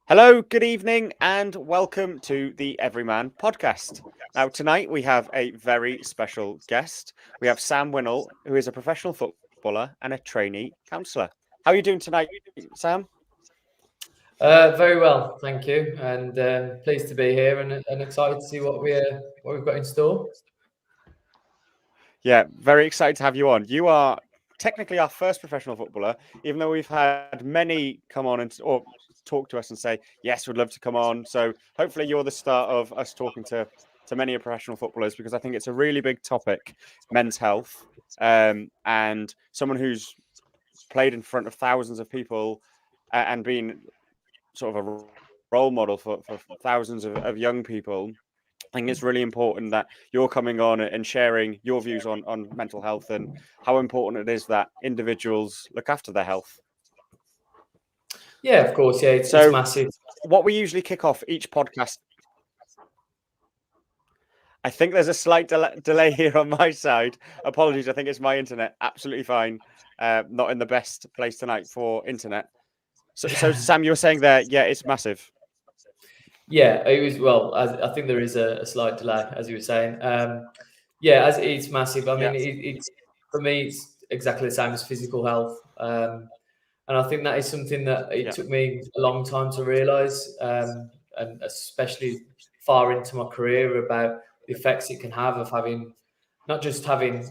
Hello, good evening, and welcome to the Everyman Podcast. Now, tonight we have a very special guest. We have Sam Winnall, who is a professional footballer and a trainee counsellor. How are you doing tonight, Sam? Very well, thank you, and pleased to be here and excited to see what we've got in store. Yeah, very excited to have you on. You are technically our first professional footballer, even though we've had many come on or talk to us and say, yes, we'd love to come on. So hopefully you're the start of us talking to many professional footballers, because I think it's a really big topic, men's health, and someone who's played in front of thousands of people and been sort of a role model for thousands of young people. I think it's really important that you're coming on and sharing your views on mental health and how important it is that individuals look after their health. Yeah, of course. Yeah, it's massive. What we usually kick off each podcast. I think there's a slight delay here on my side. Apologies. I think it's my internet. Absolutely fine. Not in the best place tonight for internet. So Sam, you were saying there, yeah, it's massive. Yeah, it was. Well, I think there is a slight delay, as you were saying. Yeah, as it's massive. I mean, it's for me, it's exactly the same as physical health. And I think that is something that it took me a long time to realise, and especially far into my career, about the effects it can have of having, not just having,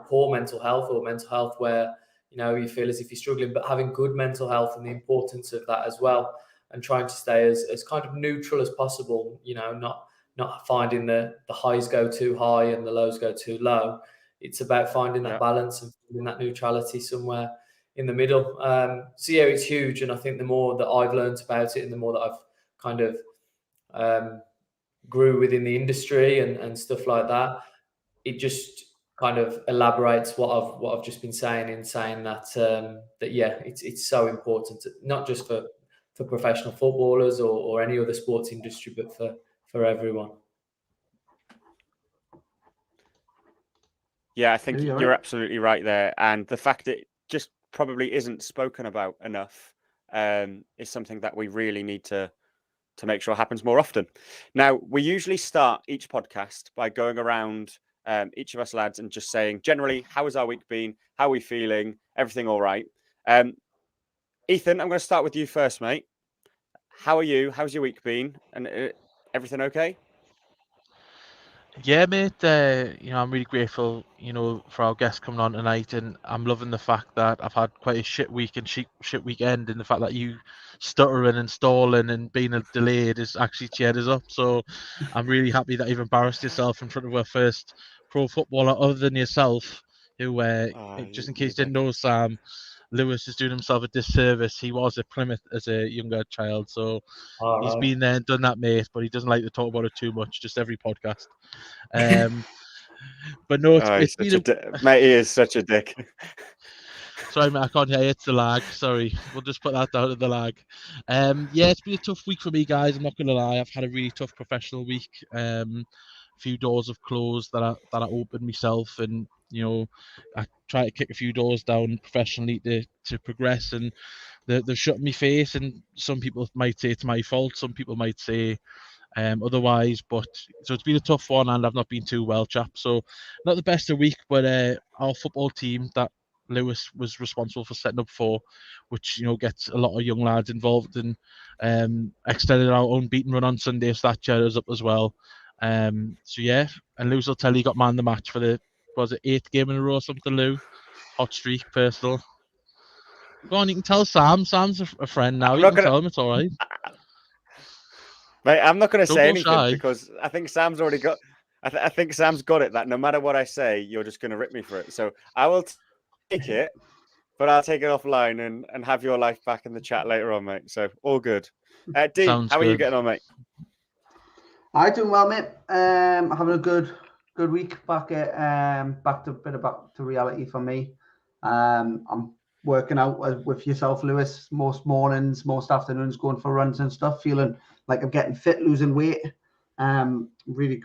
poor mental health or mental health where, you feel as if you're struggling, but having good mental health and the importance of that as well, and trying to stay as kind of neutral as possible, not finding the highs go too high and the lows go too low. It's about finding that balance and finding that neutrality somewhere in the middle. So yeah, it's huge. And I think the more that I've learned about it and the more that I've kind of grew within the industry and stuff like that, it just kind of elaborates what I've just been saying, in saying that yeah, it's so important, not just for professional footballers or any other sports industry, but for everyone. Yeah, I think you're absolutely right there. And the fact that it just probably isn't spoken about enough is something that we really need to make sure happens more often. Now, we usually start each podcast by going around each of us lads and just saying, generally, how has our week been? How are we feeling? Everything all right? Ethan, I'm going to start with you first, mate. How are you? How's your week been? And everything okay? Yeah, mate. I'm really grateful, for our guests coming on tonight, and I'm loving the fact that I've had quite a shit week and shit weekend, and the fact that you stuttering and stalling and being delayed is actually cheered us up. So I'm really happy that you've embarrassed yourself in front of our first pro footballer other than yourself, who, just in case you didn't know, Sam, Lewis is doing himself a disservice. He was at Plymouth as a younger child, so he's been there and done that, mate, but he doesn't like to talk about it too much, just every podcast. But no, it's been mate, he is such a dick. Sorry, mate, I can't hear you. It's the lag. Sorry, we'll just put that down to the lag. Yeah, it's been a tough week for me, guys. I'm not gonna lie. I've had a really tough professional week. A few doors have closed that I opened myself, and I try to kick a few doors down professionally to progress, and they've shut me face. And some people might say it's my fault. Some people might say otherwise, but so it's been a tough one, and I've not been too well, chap. So not the best of week, but our football team that Lewis was responsible for setting up for, which gets a lot of young lads involved, and extended our own beaten run on Sunday, so that cheered us up as well. So yeah, and Lewis will tell you got man the match for the 8th game in a row or something. Lou, hot streak, personal. Go on, you can tell Sam. Sam's a friend now. You can tell him it's all right. Mate, I'm not going to say anything because I think Sam's already got. I think Sam's got it that no matter what I say, you're just going to rip me for it. So I will take it, but I'll take it offline and have your life back in the chat later on, mate. So all good. Dean, how are you getting on, mate? I'm doing well, mate. Having a good week back to reality for me. I'm working out with yourself, Lewis, most mornings, most afternoons, going for runs and stuff, feeling like I'm getting fit, losing weight. Really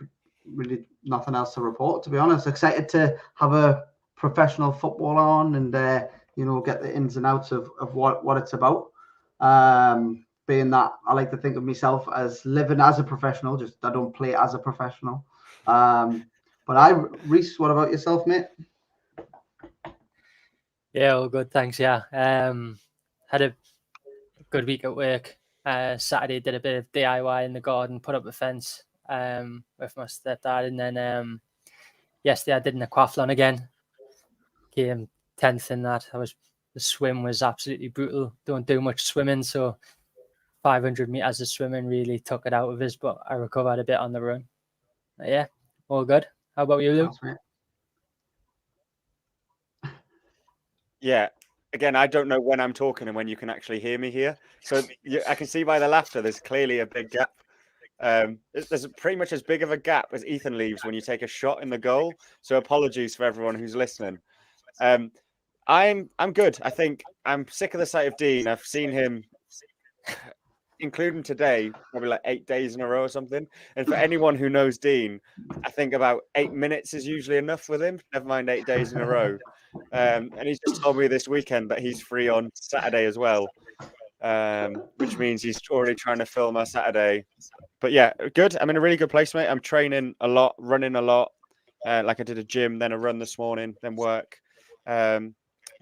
nothing else to report, to be honest. Excited to have a professional footballer on and get the ins and outs of what it's about. being that I like to think of myself as living as a professional, just I don't play as a professional. But Reese, what about yourself, mate? Yeah, all good, thanks. Yeah, had a good week at work. Saturday did a bit of DIY in the garden, put up a fence with my stepdad, and then yesterday I did an aquathlon again. Came 10th in that. The swim was absolutely brutal. Don't do much swimming, so 500 meters of swimming really took it out of us, but I recovered a bit on the run. But yeah, all good. How about you, Lou? Yeah. Again, I don't know when I'm talking and when you can actually hear me here. So I can see by the laughter, there's clearly a big gap. There's pretty much as big of a gap as Ethan leaves when you take a shot in the goal. So apologies for everyone who's listening. I'm good. I think I'm sick of the sight of Dean. I've seen him, including today, probably like 8 days in a row or something. And for anyone who knows Dean, I think about 8 minutes is usually enough with him. Never mind 8 days in a row. And he's just told me this weekend that he's free on Saturday as well, which means he's already trying to film our Saturday. But yeah, good. I'm in a really good place, mate. I'm training a lot, running a lot. Like I did a gym, then a run this morning, then work.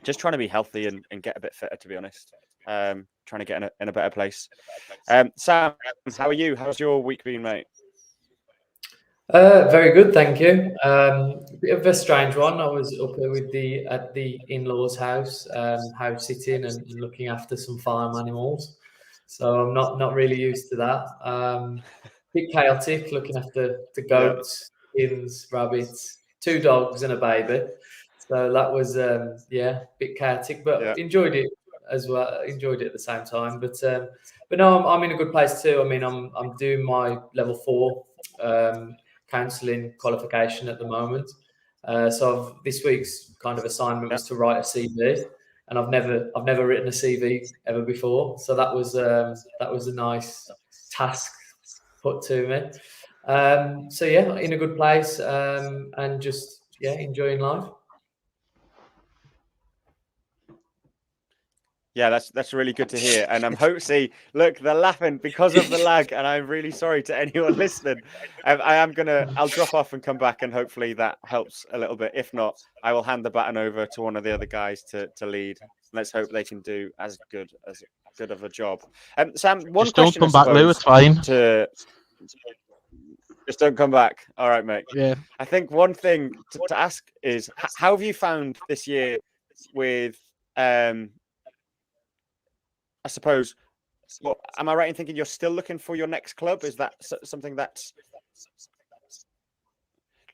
Just trying to be healthy and get a bit fitter, to be honest. Trying to get in a better place. Sam, how are you? How's your week been, mate? Very good, thank you. Bit of a strange one. I was up here at the in-laws' house sitting and looking after some farm animals. So I'm not really used to that. Bit chaotic, looking after the goats, chickens, rabbits, 2 dogs and a baby. So that was a bit chaotic, but enjoyed it as well. Enjoyed it at the same time. But no, I'm in a good place too. I mean, I'm doing my level 4 counselling qualification at the moment. So this week's kind of assignment was to write a CV, and I've never written a CV ever before. So that was a nice task put to me. So yeah, in a good place, and just enjoying life. Yeah, that's really good to hear. And I'm hopefully, look, they're laughing because of the lag, and I'm really sorry to anyone listening. I'll drop off and come back, and hopefully that helps a little bit. If not, I will hand the baton over to one of the other guys to lead. Let's hope they can do as good of a job. Sam, one just question. Don't come back, Lou. It's fine. Just don't come back. All right, mate. Yeah. I think one thing to ask is, how have you found this year with I suppose, well, am I right in thinking you're still looking for your next club? Is that something that's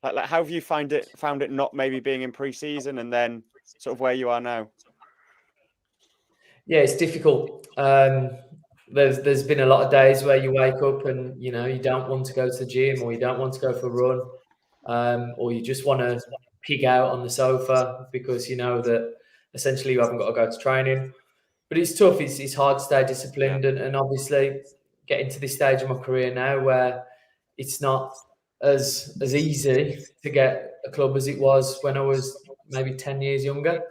like how have you found it not maybe being in pre-season and then sort of where you are now? Yeah, it's difficult. There's been a lot of days where you wake up and you don't want to go to the gym, or you don't want to go for a run, or you just want to pig out on the sofa because you know that essentially you haven't got to go to training. But it's tough. It's hard to stay disciplined, and obviously getting to this stage of my career now where it's not as easy to get a club as it was when I was maybe 10 years younger.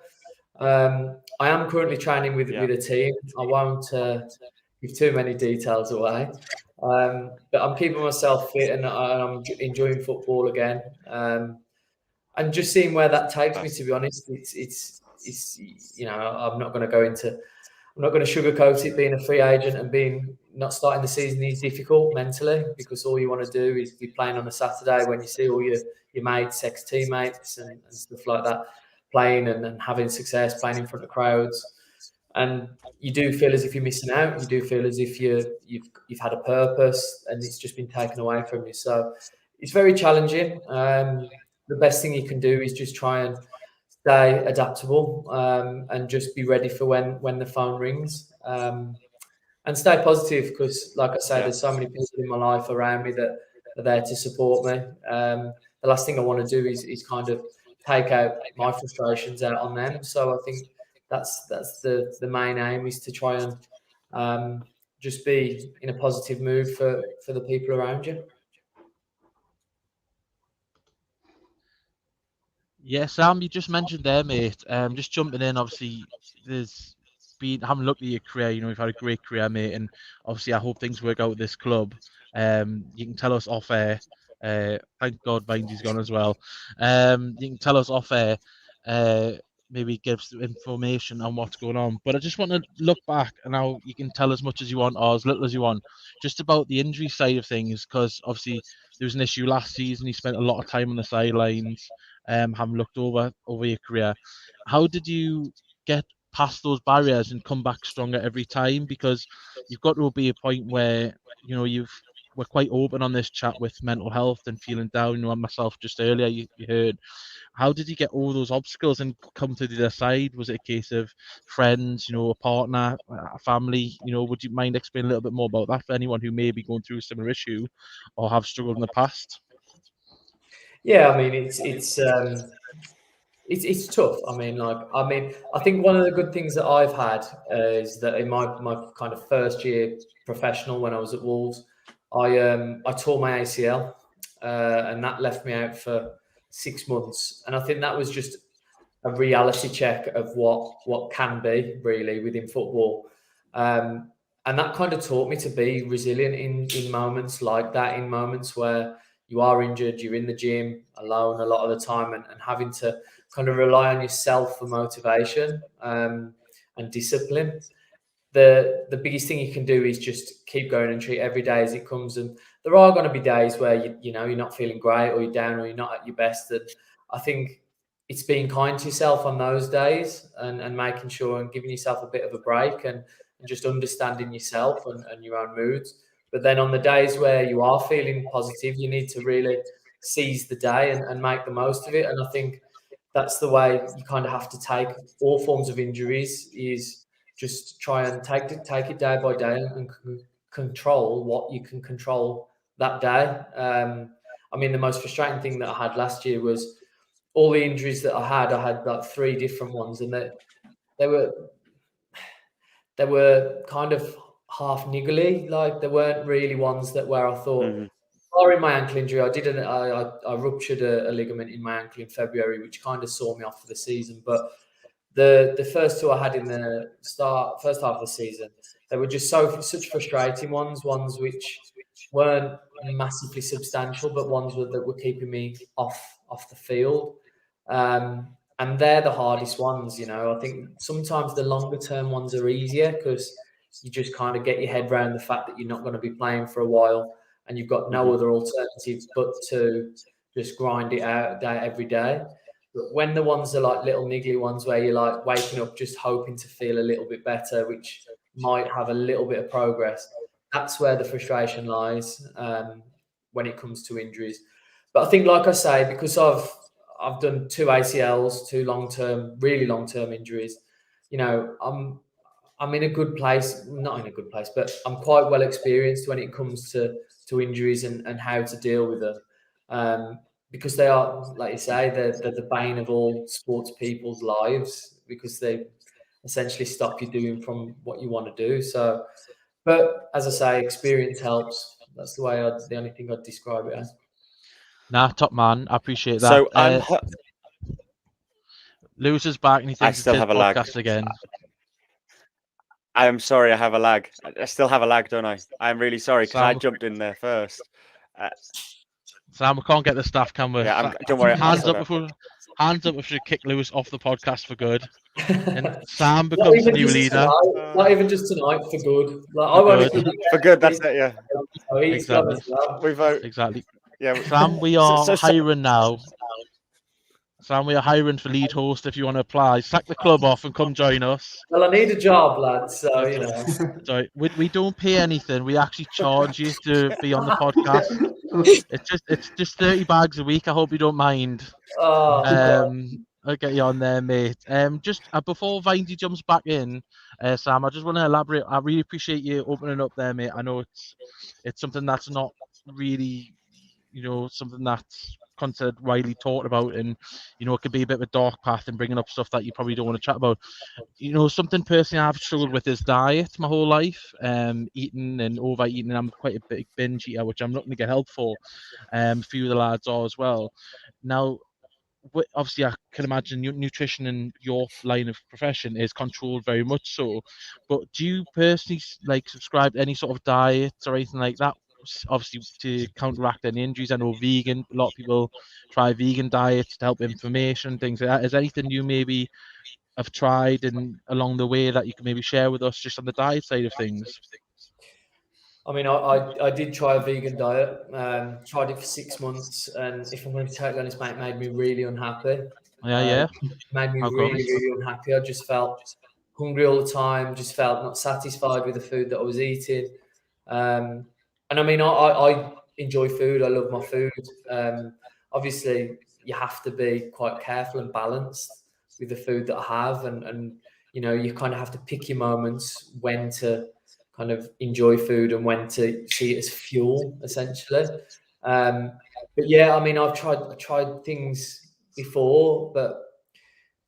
I am currently training with a team. I won't give too many details away, but I'm keeping myself fit and I'm enjoying football again. And just seeing where that takes me. To be honest, it's I'm not going to sugarcoat it. Being a free agent and not starting the season is difficult mentally, because all you want to do is be playing on a Saturday when you see all your mates, ex-teammates and stuff like that playing and having success, playing in front of crowds. And you do feel as if you're missing out. You do feel as if you've had a purpose and it's just been taken away from you. So it's very challenging. The best thing you can do is just try and stay adaptable, and just be ready for when the phone rings, and stay positive, because like I say, there's so many people in my life around me that are there to support me. The last thing I want to do is kind of take out my frustrations out on them. So I think that's the main aim, is to try and just be in a positive mood for the people around you. Yeah, Sam, you just mentioned there, mate. Just jumping in, obviously, having looked at your career, you've had a great career, mate, and obviously I hope things work out with this club. You can tell us off air. Thank God Vindy's gone as well. You can tell us off air. Maybe give some information on what's going on. But I just want to look back, and now you can tell as much as you want or as little as you want, just about the injury side of things, because obviously there was an issue last season. You spent a lot of time on the sidelines, having looked over your career. How did you get past those barriers and come back stronger every time? Because you've got to be a point where we're quite open on this chat with mental health and feeling down. And myself just earlier, you heard. How did you get all those obstacles and come to the other side? Was it a case of friends, a partner, a family? Would you mind explaining a little bit more about that for anyone who may be going through a similar issue or have struggled in the past? Yeah, I mean, it's tough. I think one of the good things that I've had is that in my kind of first year professional, when I was at Wolves, I tore my ACL, and that left me out for 6 months. And I think that was just a reality check of what can be really within football. And that kind of taught me to be resilient in moments like that, in moments where you are injured, you're in the gym alone a lot of the time, and having to kind of rely on yourself for motivation and discipline. The biggest thing you can do is just keep going and treat every day as it comes. And there are going to be days where you're not feeling great, or you're down, or you're not at your best. And I think it's being kind to yourself on those days and making sure and giving yourself a bit of a break and just understanding yourself and your own moods. But then on the days where you are feeling positive, you need to really seize the day and make the most of it. And I think that's the way you kind of have to take all forms of injuries, is just try and take it day by day and control what you can control that day. The most frustrating thing that I had last year was all the injuries that I had like 3 different ones, and they were kind of half niggly. Like, they weren't really ones where I thought, or in my ankle injury, I ruptured a ligament in my ankle in February, which kind of saw me off for the season. But the first 2 I had in the first half of the season, they were just such frustrating ones which weren't massively substantial, but ones that were keeping me off the field. And they're the hardest ones, I think sometimes the longer term ones are easier because you just kind of get your head around the fact that you're not going to be playing for a while and you've got no other alternative but to just grind it out every day. But when the ones are like little niggly ones where you're like waking up just hoping to feel a little bit better, which might have a little bit of progress, that's where the frustration lies when it comes to injuries. But I think, like I say, because I've done 2 ACLs, 2 really long-term injuries, I'm in a good place, not in a good place, but I'm quite well experienced when it comes to injuries and how to deal with them. Because they are, like you say, they're the bane of all sports people's lives, because they essentially stop you doing from what you want to do. So, but as I say, experience helps. That's the only thing I'd describe it as. Nah, top man. I appreciate that. So Lewis is back and he thinks I still have a lag again. I'm sorry, I have a lag. I still have a lag, don't I? I'm really sorry because I jumped in there first. Sam, we can't get the staff, can we? Yeah, don't worry. Hands up if we should kick Lewis off the podcast for good. And Sam becomes the new leader. Not even just tonight, for good. For good, that's it, yeah. Exactly. We vote. Exactly. Yeah. Sam, we are hiring now. Sam, we are hiring for lead host if you want to apply. Sack the club off and come join us. Well, I need a job, lads, so, Sorry, we don't pay anything. We actually charge you to be on the podcast. It's just 30 bags a week. I hope you don't mind. I'll get you on there, mate. Just before Vindy jumps back in, Sam, I just want to elaborate. I really appreciate you opening up there, mate. I know it's something that's not really, something that's considered widely talked about, and it could be a bit of a dark path and bringing up stuff that you probably don't want to chat about. Something personally I've struggled with is diet my whole life, eating and overeating. I'm quite a big binge eater, which I'm looking to get help for. A few of the lads are as well. Now, obviously I can imagine nutrition in your line of profession is controlled very much so. But do you personally like subscribe to any sort of diets or anything like that? Obviously to counteract any injuries. I know vegan. A lot of people try vegan diets to help inflammation, things like that. Is there anything you maybe have tried and along the way that you can maybe share with us just on the diet side of things? I mean, I did try a vegan diet, tried it for 6 months, and if I'm going to be totally honest, mate, it made me really unhappy. Yeah. Made me How come? really unhappy. I just felt hungry all the time, just felt not satisfied with the food that I was eating. And I mean, I enjoy food. I love my food. Obviously, you have to be quite careful and balanced with the food that I have. And you know, you kind of have to pick your moments when to kind of enjoy food and when to see it as fuel, essentially. But yeah, I mean, I've tried things before, but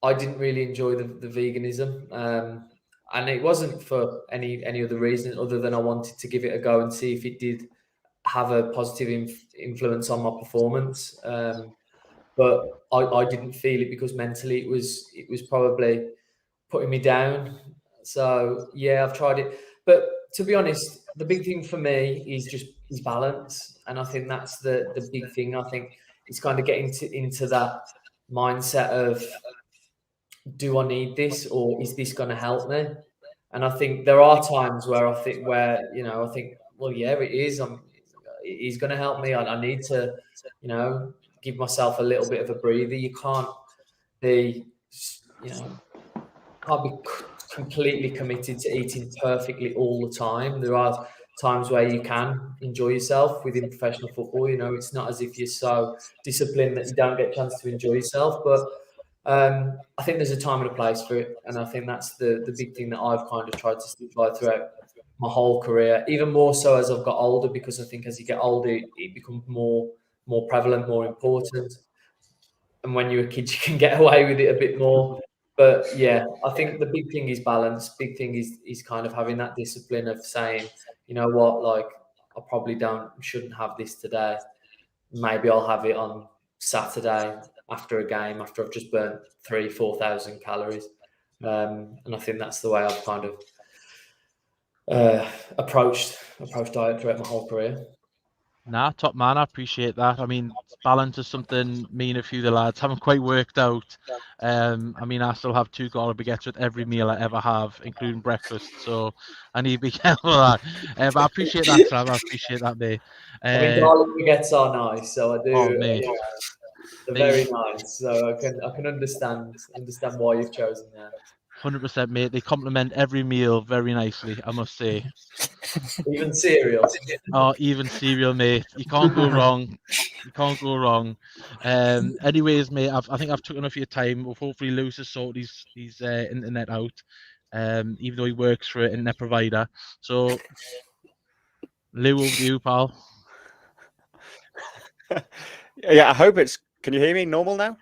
I didn't really enjoy the veganism. And it wasn't for any other reason other than I wanted to give it a go and see if it did have a positive influence on my performance. But I didn't feel it because mentally it was probably putting me down. So yeah, I've tried it. But to be honest, the big thing for me is balance. And I think that's the big thing. I think it's kind of getting into that mindset of, do I need this or is this going to help me? And I think there are times where I think, well, yeah, it is. It is going to help me. I need to, give myself a little bit of a breather. You can't be, completely committed to eating perfectly all the time. There are times where you can enjoy yourself within professional football. It's not as if you're so disciplined that you don't get a chance to enjoy yourself. But I think there's a time and a place for it. And I think that's the big thing that I've kind of tried to stick by throughout my whole career, even more so as I've got older, because I think as you get older, it becomes more prevalent, more important. And when you're a kid, you can get away with it a bit more. But yeah, I think the big thing is balance. Big thing is kind of having that discipline of saying, you know what, like I probably shouldn't have this today. Maybe I'll have it on Saturday after a game, after I've just burnt 3,000-4,000 calories. And I think that's the way I've kind of approached diet throughout my whole career. Nah, top man, I appreciate that. I mean, balance is something me and a few of the lads haven't quite worked out. I mean, I still have 2 garlic baguettes with every meal I ever have, including breakfast. So I need to be careful of that. But I appreciate that, Sam. I appreciate that, mate. I mean, garlic baguettes are nice, so I do. Oh, mate. They're very nice. So I can understand why you've chosen that. 100%, mate. They complement every meal very nicely, I must say. Even cereal. Oh, even cereal, mate. You can't go wrong. You can't go wrong. Anyways, mate, I think I've took enough of your time. Hopefully, Lewis has sorted his internet out, even though he works for an internet provider. So, Lou, over to you, pal. Yeah, I hope it's. Can you hear me normal now?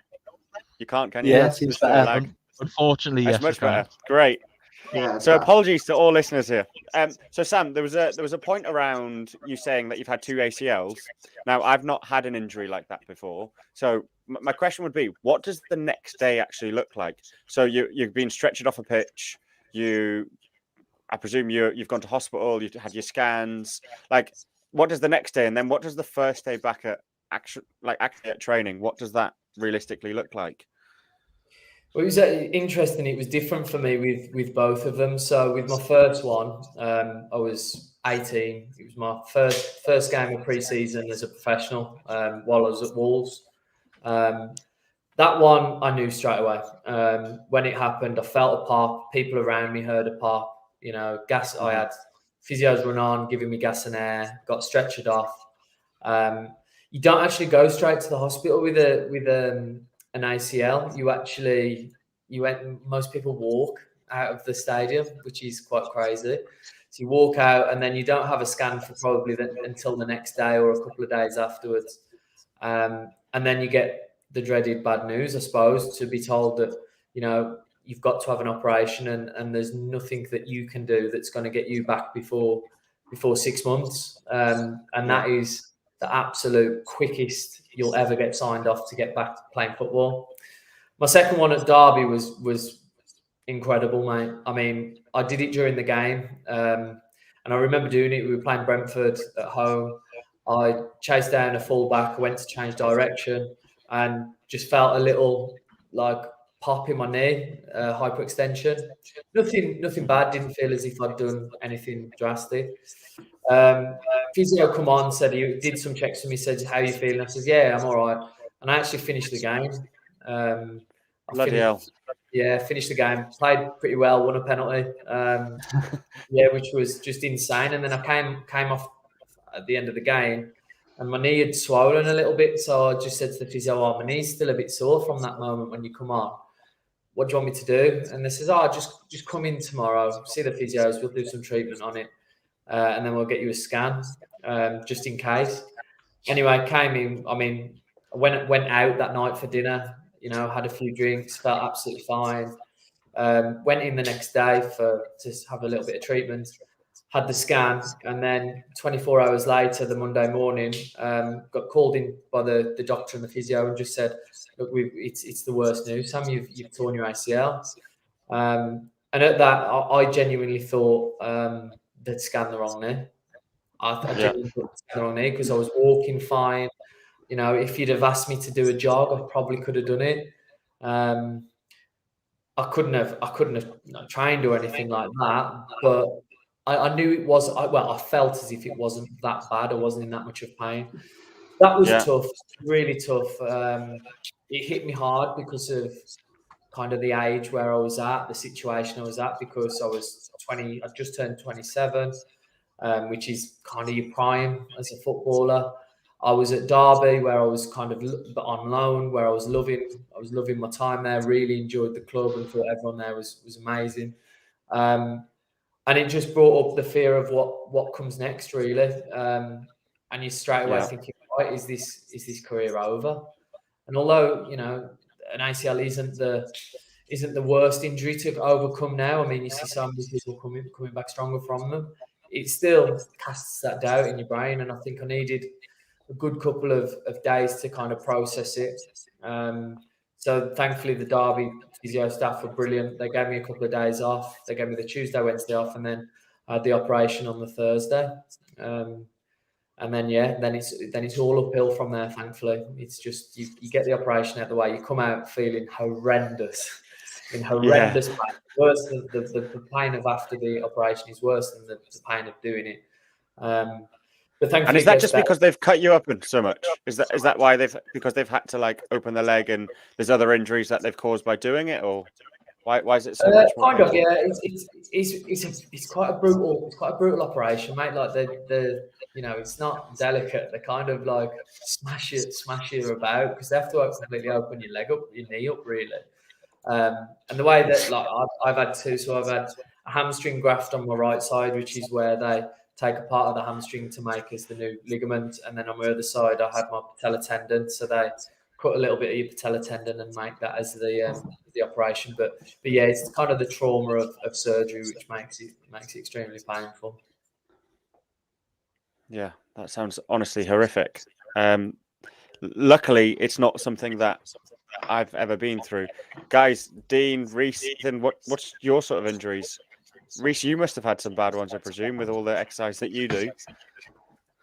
You can't, can you? Yeah, it seems better. Unfortunately, that's yes, much better. Great. Yeah. So apologies to all listeners here. So Sam, there was a point around you saying that you've had 2 ACLs. Now, I've not had an injury like that before. So my question would be, what does the next day actually look like? So you've been stretchered off a pitch. I presume you've gone to hospital. You've had your scans. Like, what does the next day, and then what does the first day back at actually at training? What does that realistically look like? Well, it was interesting. It was different for me with both of them. So with my first one, I was 18. It was my first game of pre-season as a professional while I was at Wolves. That one I knew straight away. When it happened, I felt a pop. People around me heard a pop. Gas. I had physios run on, giving me gas and air. Got stretchered off. You don't actually go straight to the hospital with an ACL. Most people walk out of the stadium, which is quite crazy. So you walk out and then you don't have a scan for probably until the next day or a couple of days afterwards. And then you get the dreaded bad news, I suppose, to be told that, you've got to have an operation and there's nothing that you can do that's going to get you back before 6 months. And that is the absolute quickest you'll ever get signed off to get back to playing football. My second one at Derby was incredible, mate. I mean, I did it during the game, and I remember doing it. We were playing Brentford at home. I chased down a fullback, went to change direction, and just felt a little like pop in my knee, hyperextension. Nothing bad. Didn't feel as if I'd done anything drastic. Physio come on, said he did some checks for me, said, "How are you feeling?" I said, "Yeah, I'm all right." And I actually finished the game. Bloody hell. Yeah, finished the game. Played pretty well, won a penalty. Which was just insane. And then I came off at the end of the game, and my knee had swollen a little bit. So I just said to the physio, "Oh, my knee's still a bit sore from that moment when you come on. What do you want me to do?" And they says, "Oh, just come in tomorrow, see the physios. We'll do some treatment on it, and then we'll get you a scan, just in case." Anyway, came in. I mean, I went out that night for dinner. You know, had a few drinks, felt absolutely fine. Went in the next day to have a little bit of treatment. Had the scan, and then 24 hours later, the Monday morning, got called in by the doctor and the physio and just said, "Look, it's the worst news, Sam. You've torn your ACL." And at that, I genuinely thought they'd scanned the wrong knee. I genuinely thought they'd scanned the wrong knee because I was walking fine. You know, if you'd have asked me to do a jog, I probably could have done it. I couldn't have trained or anything like that, but I knew it was. I felt as if it wasn't that bad. I wasn't in that much of pain. That was tough, really tough. It hit me hard because of kind of the age where I was at, the situation I was at, because I was 20. I just turned 27, which is kind of your prime as a footballer. I was at Derby, where I was kind of on loan, where I was loving my time there. Really enjoyed the club and thought everyone there was amazing. And it just brought up the fear of what comes next, really. And you straight away thinking, right, is this career over? And although, you know, an ACL isn't the worst injury to overcome now. I mean, you see some people coming back stronger from them. It still casts that doubt in your brain, and I think I needed a good couple of days to kind of process it. So thankfully the Derby physio staff were brilliant. They gave me a couple of days off. They gave me the Tuesday, Wednesday off, and then I had the operation on the Thursday. And then it's all uphill from there, thankfully. It's just you get the operation out of the way, you come out feeling horrendous. In horrendous pain. Worse than the pain of after the operation is worse than the pain of doing it. But thankfully, and is that just because they've cut you open so much? Is that why they've had to like open the leg, and there's other injuries that they've caused by doing it, or why is it so much more? Kind of, yeah. It's quite a brutal operation, mate. Like the you know, it's not delicate. They kind of like smash you about because they have to completely open your leg up, your knee up, really. And the way that like I've had two, so I've had a hamstring graft on my right side, which is where they take a part of the hamstring to make as the new ligament, and then on my other side I had my patella tendon, so they cut a little bit of your patella tendon and make that as the operation. But yeah, it's kind of the trauma of surgery which makes it extremely painful. Yeah, that sounds honestly horrific. Luckily, it's not something that I've ever been through. Guys, Dean, Reese, then what's your sort of injuries? Reese, you must have had some bad ones, I presume, with all the exercise that you do.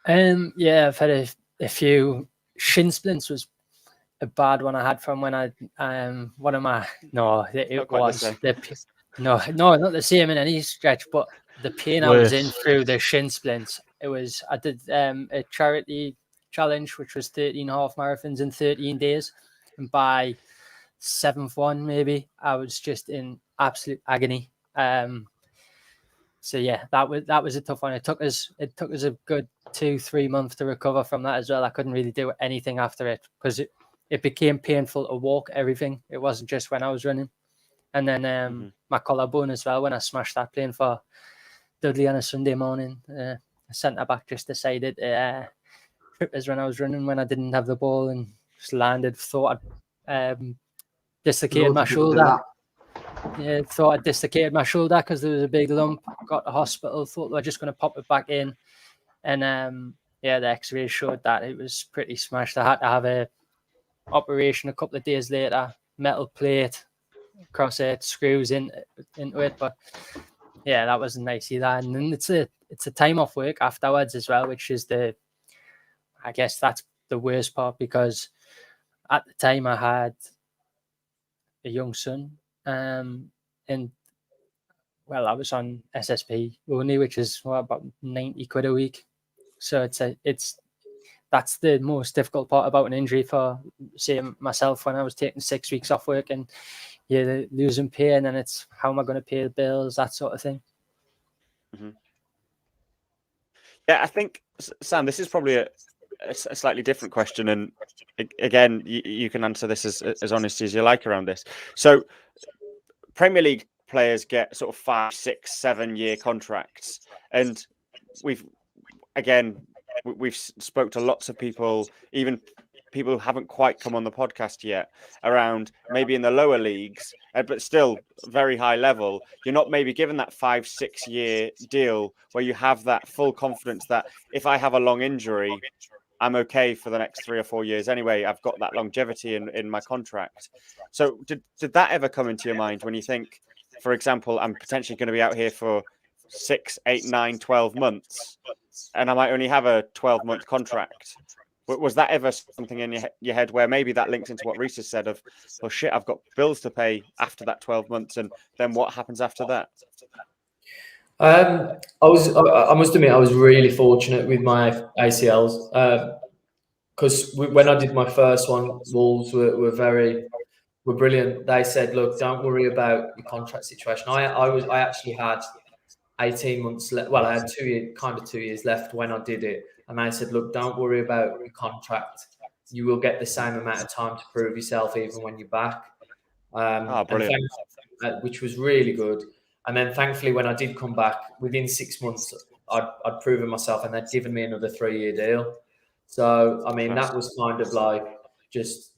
Yeah, I've had a few. Shin splints was a bad one I had from when I not the same in any stretch, but the pain I was in through the shin splints. It was, I did a charity challenge, which was 13 half marathons in 13 days, and by 7th one maybe I was just in absolute agony. So yeah, that was a tough one. It took us a good 2-3 months to recover from that as well. I couldn't really do anything after it because it became painful to walk, everything. It wasn't just when I was running. And then my collarbone as well, when I smashed that playing for Dudley on a Sunday morning. Centre back just decided trippers when I was running when I didn't have the ball and just landed. Thought I'd dislocated my shoulder. Yeah, thought I dislocated my shoulder because there was a big lump. Got to hospital. Thought they were just going to pop it back in, and yeah, the X-rays showed that it was pretty smashed. I had to have a operation a couple of days later, metal plate across it, screws into it. But yeah, that wasn't nice either. And then it's a time off work afterwards as well, which is I guess that's the worst part, because at the time I had a young son, and well, I was on SSP only, which is about 90 quid a week. So that's the most difficult part about an injury for, say, myself, when I was taking 6 weeks off work and you're losing pay, and then it's how am I going to pay the bills, that sort of thing. Mm-hmm. Yeah, I think, Sam, this is probably a slightly different question, and again, you can answer this as honestly as you like around this. So, Premier League players get sort of 5, 6, 7 year contracts, and we've spoke to lots of people, even people who haven't quite come on the podcast yet, around maybe in the lower leagues, but still very high level. You're not maybe given that 5, 6 year deal where you have that full confidence that if I have a long injury, I'm okay for the next 3 or 4 years anyway. I've got that longevity in my contract. So did that ever come into your mind when you think, for example, I'm potentially going to be out here for 6, 8, 9, 12 months, and I might only have a 12-month contract? Was that ever something in your head where maybe that links into what Reese has said of, well, shit, I've got bills to pay after that 12 months, and then what happens after that? I must admit, I was really fortunate with my ACLs, because when I did my first one, Wolves were brilliant. They said, look, don't worry about your contract situation. I actually had 18 months left. Well, I had 2 years left when I did it. And they said, look, don't worry about your contract. You will get the same amount of time to prove yourself even when you're back. Brilliant. Which was really good. And then thankfully, when I did come back, within 6 months, I'd proven myself, and they'd given me another 3-year deal. So, I mean, that was kind of like just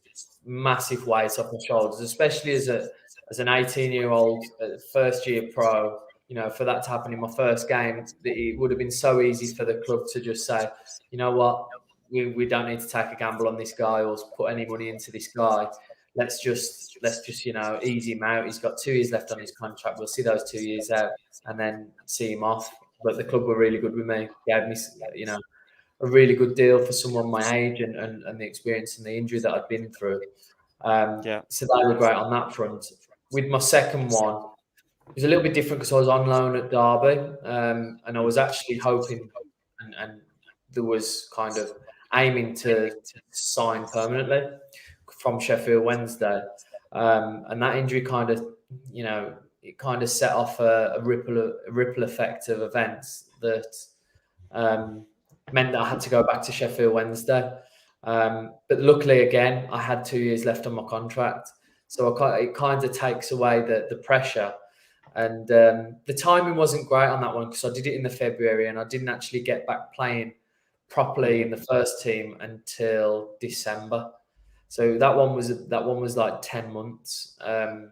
massive weight off my shoulders, especially as an 18-year-old, first-year pro. You know, for that to happen in my first game, it would have been so easy for the club to just say, you know what, we don't need to take a gamble on this guy or put any money into this guy. Let's just ease him out. He's got 2 years left on his contract. We'll see those 2 years out and then see him off. But the club were really good with me. Gave me, a really good deal for someone my age and the experience and the injury that I'd been through. So they were great on that front. With my second one, it was a little bit different because I was on loan at Derby, and I was actually hoping and there was kind of aiming to sign permanently from Sheffield Wednesday. And that injury kind of set off a ripple effect of events that meant that I had to go back to Sheffield Wednesday. But luckily, again, I had 2 years left on my contract. So it kind of takes away the pressure. And the timing wasn't great on that one because I did it in the February and I didn't actually get back playing properly in the first team until December. So that one was like 10 months. And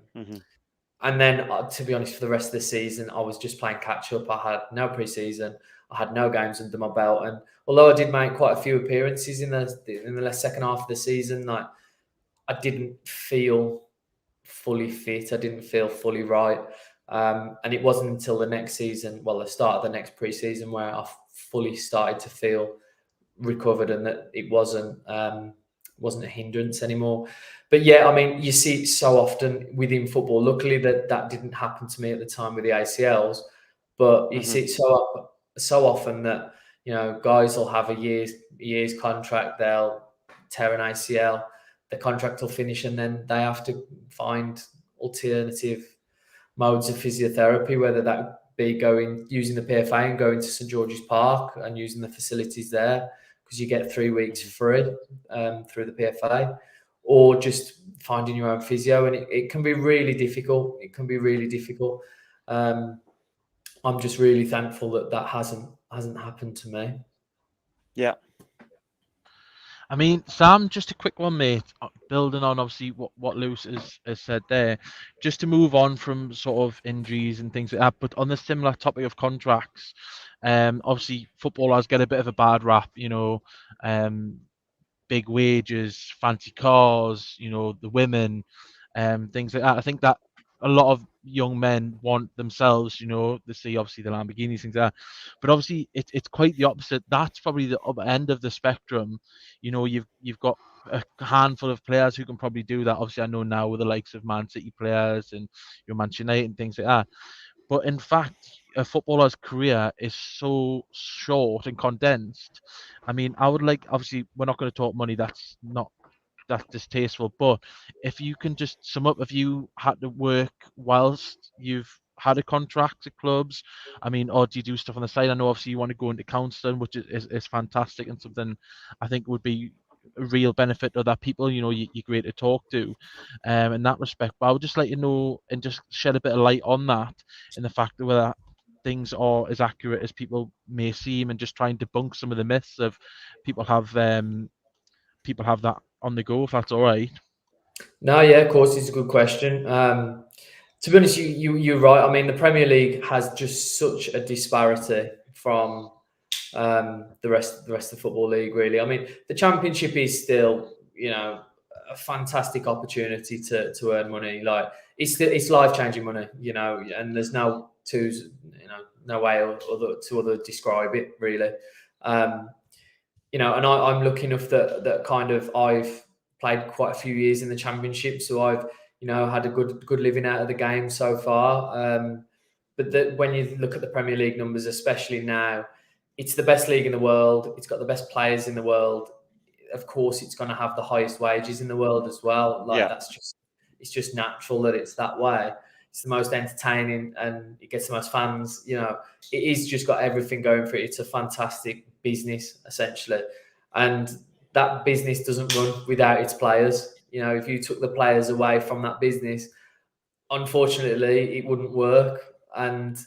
then, to be honest, for the rest of the season, I was just playing catch up. I had no preseason. I had no games under my belt. And although I did make quite a few appearances in the second half of the season, like I didn't feel fully fit. I didn't feel fully right. And it wasn't until the next season, the start of the next preseason, where I fully started to feel recovered and that it wasn't a hindrance anymore. But yeah, I mean, you see it so often within football. Luckily that didn't happen to me at the time with the ACLs, but you see it so often that, guys will have a year's contract, they'll tear an ACL, the contract will finish, and then they have to find alternative modes of physiotherapy, whether that be using the PFA and going to St George's Park and using the facilities there, because you get 3 weeks free through the PFA, or just finding your own physio. And it can be really difficult. I'm just really thankful that hasn't happened to me. Yeah. I mean, Sam, just a quick one, mate, building on obviously what Lewis has said there, just to move on from sort of injuries and things like that, but on the similar topic of contracts, Obviously, footballers get a bit of a bad rap, big wages, fancy cars, the women, things like that. I think that a lot of young men want themselves, they see obviously the Lamborghinis, things like that. But obviously, it's quite the opposite. That's probably the upper end of the spectrum. You've got a handful of players who can probably do that. Obviously, I know now with the likes of Man City players and Manchester United and things like that. But in fact, a footballer's career is so short and condensed. I mean, I would like, obviously, we're not going to talk money. That's distasteful. But if you can just sum up, if you had to work whilst you've had a contract at clubs, I mean, or do you do stuff on the side? I know obviously you want to go into counselling, which is fantastic and something I think would be a real benefit to other people. You're great to talk to, in that respect. But I would just like to know and just shed a bit of light on that, and the fact that whether things are as accurate as people may seem, and just try and debunk some of the myths of people have that on the go, if that's all right. No, yeah, of course, it's a good question. To be honest, you're right. I mean, the Premier League has just such a disparity from the rest of the football league. Really, I mean, the Championship is still, a fantastic opportunity to earn money. Like it's life changing money, and there's no no way to describe it really. And I'm lucky enough that kind of I've played quite a few years in the Championship, so I've had a good living out of the game so far. But when you look at the Premier League numbers, especially now, it's the best league in the world. It's got the best players in the world. Of course, it's going to have the highest wages in the world as well. It's just natural that it's that way. It's the most entertaining and it gets the most fans. It is just got everything going for it. It's a fantastic business, essentially. And that business doesn't run without its players. If you took the players away from that business, unfortunately, it wouldn't work. And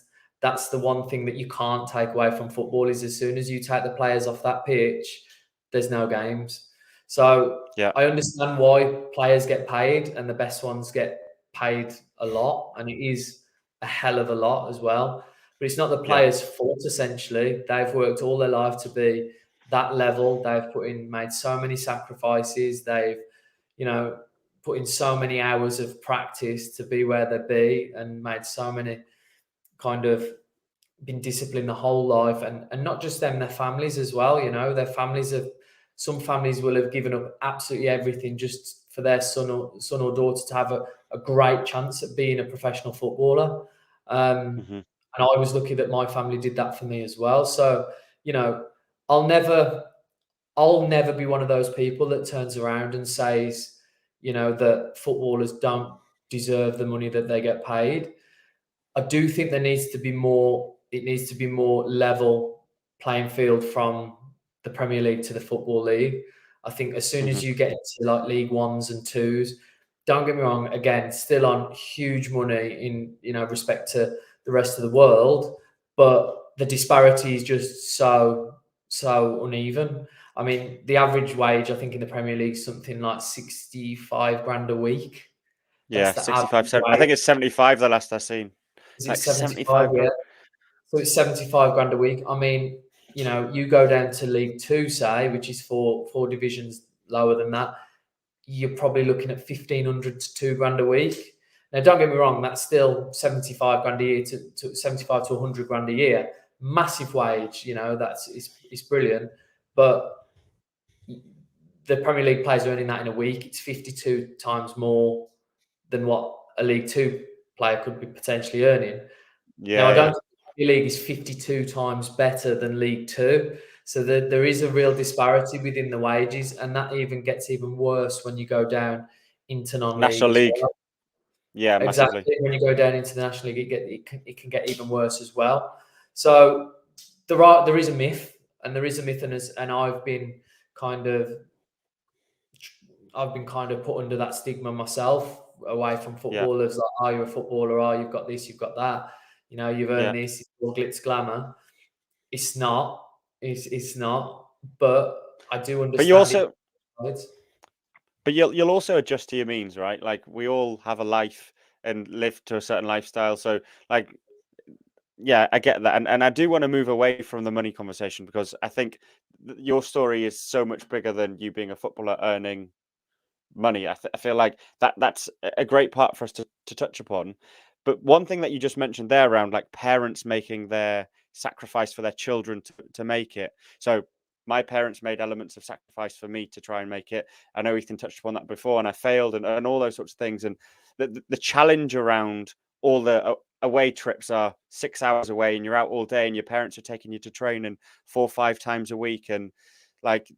that's the one thing that you can't take away from football is as soon as you take the players off that pitch, there's no games. So I understand why players get paid and the best ones get paid a lot. And it is a hell of a lot as well. But it's not the players' fault, essentially. They've worked all their life to be that level. They've made so many sacrifices. They've, put in so many hours of practice to be where they be and made so many kind of been disciplined the whole life. And not just them, their families as well. Their families some families will have given up absolutely everything just for their son or daughter to have a great chance at being a professional footballer. And I was lucky that my family did that for me as well. So, I'll never be one of those people that turns around and says, that footballers don't deserve the money that they get paid. I do think it needs to be more level playing field from the Premier League to the Football League. I think as soon as you get into like League Ones and Twos, don't get me wrong, again, still on huge money in, respect to the rest of the world, but the disparity is just so uneven. I mean, the average wage, I think, in the Premier League is something like 65 grand a week. Yeah, 65, 70, I think it's 75 the last I've seen. Is it 75? Yeah. So it's 75 grand a week. I mean, you go down to League Two, say, which is four divisions lower than that, you're probably looking at 1,500 to 2 grand a week. Now, don't get me wrong, that's still 75 grand a year to 75 to 100 grand a year. Massive wage, it's brilliant. But the Premier League players earning that in a week, it's 52 times more than what a League Two player could be potentially earning. Yeah. Now, I don't think the League is 52 times better than League Two. So there is a real disparity within the wages, and that even gets even worse when you go down into non-league. National League. Well. Yeah, exactly. massively. When you go down into the National League, it can get even worse as well. So there is a myth, and I've been kind of put under that stigma myself, away from footballers. Like, oh, you're a footballer, oh, you've got this, you've got that. You've earned this, it's all glitz glamour. It's not. It's not. But I do understand. But you also, but you'll also adjust to your means, right? Like we all have a life and live to a certain lifestyle. So like yeah, I get that, and I do want to move away from the money conversation, because I think your story is so much bigger than you being a footballer earning money. I feel like that's a great part for us to touch upon. But one thing that you just mentioned there around like parents making their sacrifice for their children to make it. So my parents made elements of sacrifice for me to try and make it. I know Ethan touched upon that before, and I failed, and all those sorts of things. And the challenge around all the away trips are 6 hours away, and you're out all day, and your parents are taking you to training 4 or 5 times a week, and like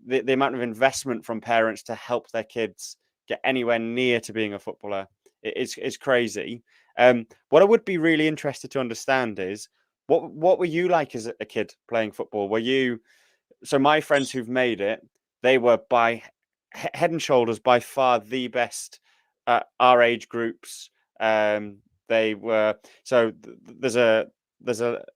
the amount of investment from parents to help their kids get anywhere near to being a footballer is crazy. What I would be really interested to understand is what were you like as a kid playing football? Were you, so my friends who've made it, they were by head and shoulders by far the best at our age groups. They were, so there's a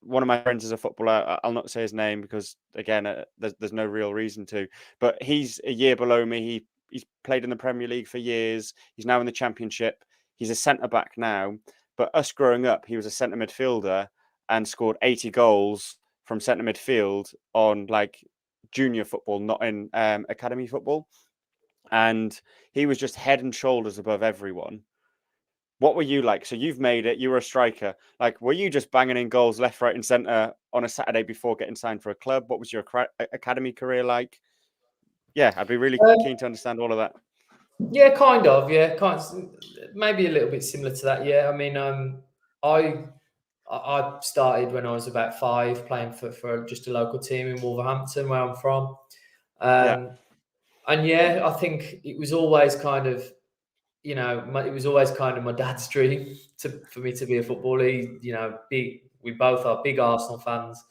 one of my friends is a footballer. I'll not say his name because again, there's no real reason to. But he's a year below me. He's played in the Premier League for years. He's now in the Championship. He's a centre back now. But us growing up, he was a centre midfielder and scored 80 goals from centre midfield on like junior football, not in academy football. And he was just head and shoulders above everyone. What were you like? So you've made it. You were a striker. Like, were you just banging in goals left, right, and centre on a Saturday before getting signed for a club? What was your academy career like? Yeah, I'd be really keen to understand all of that. Yeah, kind of. Yeah, maybe a little bit similar to that. Yeah, I mean, I started when I was about 5, playing for just a local team in Wolverhampton, where I'm from. And yeah, I think it was always kind of, you know, it was always kind of my dad's dream for me to be a footballer. We both are big Arsenal fans,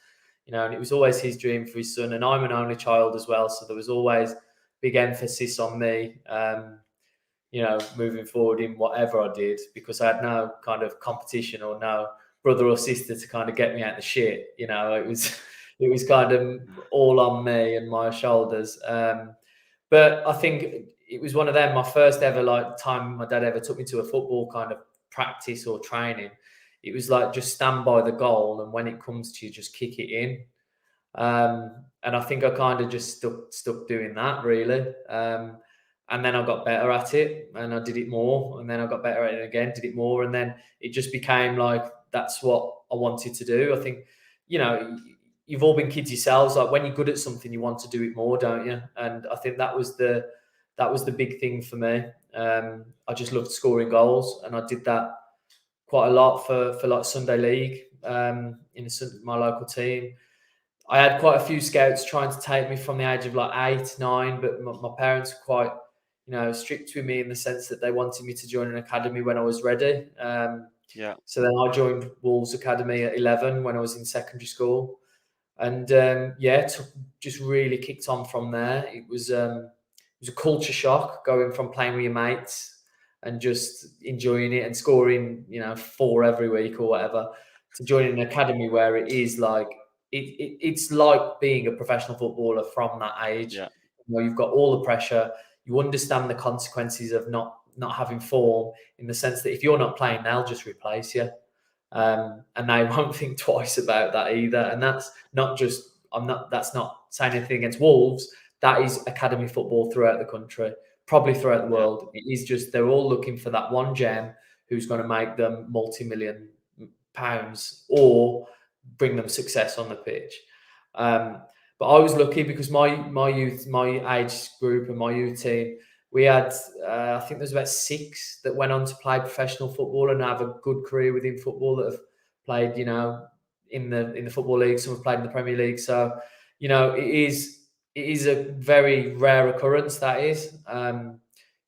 you know, and it was always his dream for his son. And I'm an only child as well, so there was always big emphasis on me, you know, moving forward in whatever I did, because I had no kind of competition or no brother or sister to kind of get me out of the shit. You know, it was kind of all on me and my shoulders. But I think it was one of them, my first ever like time my dad ever took me to a football kind of practice or training. It was like, just stand by the goal, and when it comes to you, just kick it in. And I think I kind of just stuck doing that, really. And then I got better at it, and I did it more, and then I got better at it again, did it more, and then it just became like, that's what I wanted to do. I think, you know, you've all been kids yourselves. Like, when you're good at something, you want to do it more, don't you? And I think that was the big thing for me. I just loved scoring goals, and I did that quite a lot for like Sunday League in my local team. I had quite a few scouts trying to take me from the age of like 8, 9, but my parents were quite, you know, strict with me in the sense that they wanted me to join an academy when I was ready. So then I joined Wolves Academy at 11 when I was in secondary school. And just really kicked on from there. It was a culture shock going from playing with your mates and just enjoying it and scoring, you know, 4 every week or whatever, to joining an academy where it is like, it's like being a professional footballer from that age. Yeah. You know, you've got all the pressure. You understand the consequences of not having form, in the sense that if you're not playing, they'll just replace you. And they won't think twice about that either. And that's not saying anything against Wolves. That is academy football throughout the country, probably throughout the world. It is just, they're all looking for that one gem who's going to make them multi-million pounds or bring them success on the pitch. But I was lucky because my age group and my youth team, we had, I think there's about 6 that went on to play professional football and have a good career within football, that have played, you know, in the football league. Some have played in the Premier League. So, you know, it is a very rare occurrence, that is. You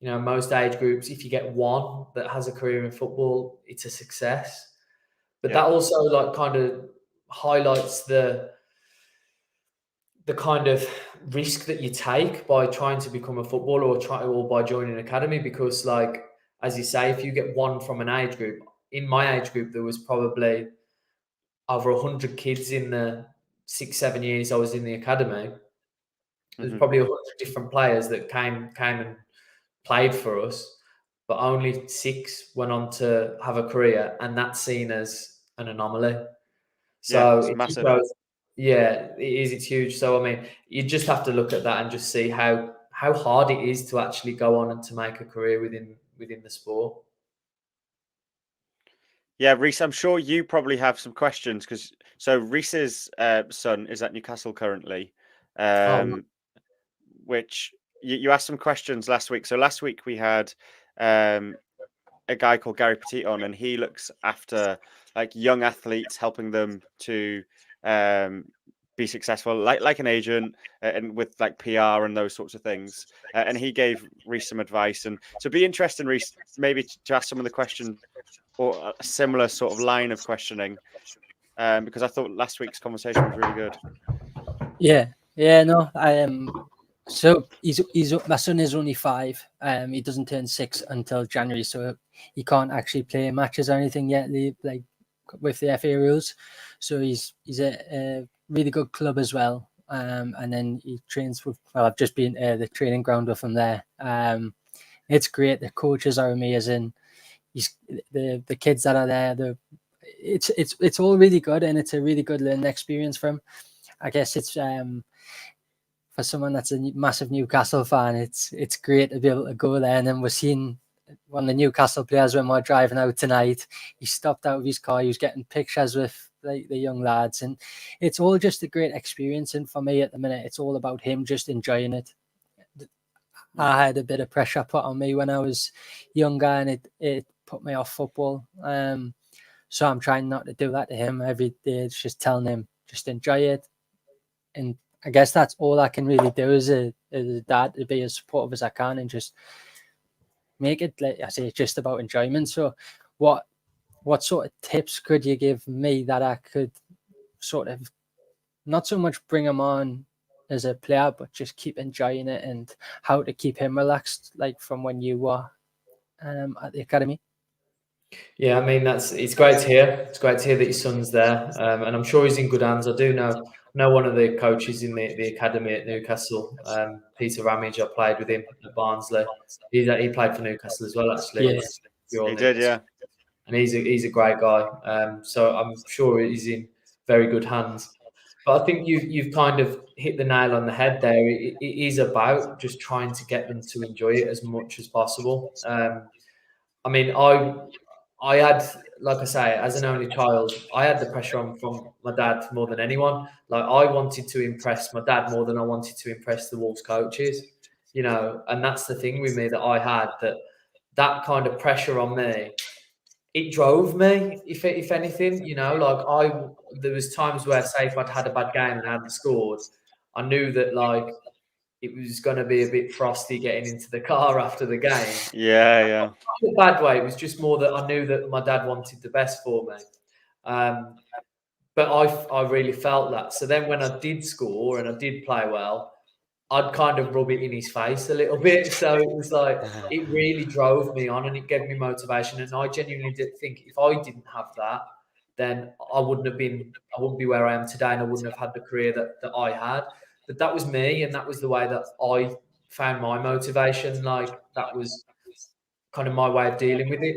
know, most age groups, if you get one that has a career in football, it's a success. But that also like kind of highlights the kind of risk that you take by trying to become a footballer or by joining an academy, because, like, as you say, if you get one from an age group, in my age group, there was probably over 100 kids in the 6-7 years I was in the academy. There's probably 100 different players that came and played for us, but only 6 went on to have a career, and that's seen as an anomaly. So it's it massive. shows, yeah, it is. It's huge. So I mean, you just have to look at that and just see how hard it is to actually go on and to make a career within the sport. Yeah, Reese, I'm sure you probably have some questions because Reese's son is at Newcastle currently, which you asked some questions last week. So last week we had a guy called Gary Petit on, and he looks after like young athletes, helping them to be successful, like an agent, and with like PR and those sorts of things. And he gave Reese some advice, and so it'd be interesting, Reese, maybe to ask some of the questions or a similar sort of line of questioning, because I thought last week's conversation was really good. Yeah, no, so he's my son is only 5. He doesn't turn 6 until January, so he can't actually play matches or anything yet, like with the FA rules. So he's at a really good club as well. And then he trains with. Well, I've just been the training ground with him there. It's great. The coaches are amazing. The kids that are there. It's all really good, and it's a really good learning experience for him. I guess it's for someone that's a massive Newcastle fan, it's great to be able to go there. And then we're seeing one of the Newcastle players when we're driving out tonight. He stopped out of his car. He was getting pictures with like the young lads, and it's all just a great experience. And for me at the minute, it's all about him just enjoying it. I had a bit of pressure put on me when I was younger, and it put me off football. So I'm trying not to do that to him every day. It's just telling him just enjoy it. And I guess that's all I can really do as a dad, to be as supportive as I can and just make it, like I say, just about enjoyment. So what sort of tips could you give me that I could sort of not so much bring him on as a player, but just keep enjoying it, and how to keep him relaxed, like from when you were at the academy? Yeah, I mean, it's great to hear. It's great to hear that your son's there, and I'm sure he's in good hands. I do know one of the coaches in the academy at Newcastle, Peter Ramage. I played with him at Barnsley. He played for Newcastle as well, actually. Yes, he did, yeah. And he's a great guy. So I'm sure he's in very good hands. But I think you've kind of hit the nail on the head there. It is about just trying to get them to enjoy it as much as possible. I mean, I had, like I say, as an only child, I had the pressure on from my dad more than anyone. Like, I wanted to impress my dad more than I wanted to impress the Wolves coaches, and that's the thing with me that I had, that kind of pressure on me. It drove me, if anything, like there was times where, say, if I'd had a bad game and I hadn't scored, I knew that like it was going to be a bit frosty getting into the car after the game. Yeah. Not in a bad way. It was just more that I knew that my dad wanted the best for me. But I really felt that. So then when I did score and I did play well, I'd kind of rub it in his face a little bit. So it was like, it really drove me on and it gave me motivation. And I genuinely did think if I didn't have that, then I wouldn't be where I am today, and I wouldn't have had the career that I had. But that was me, and that was the way that I found my motivation. Like, that was kind of my way of dealing with it.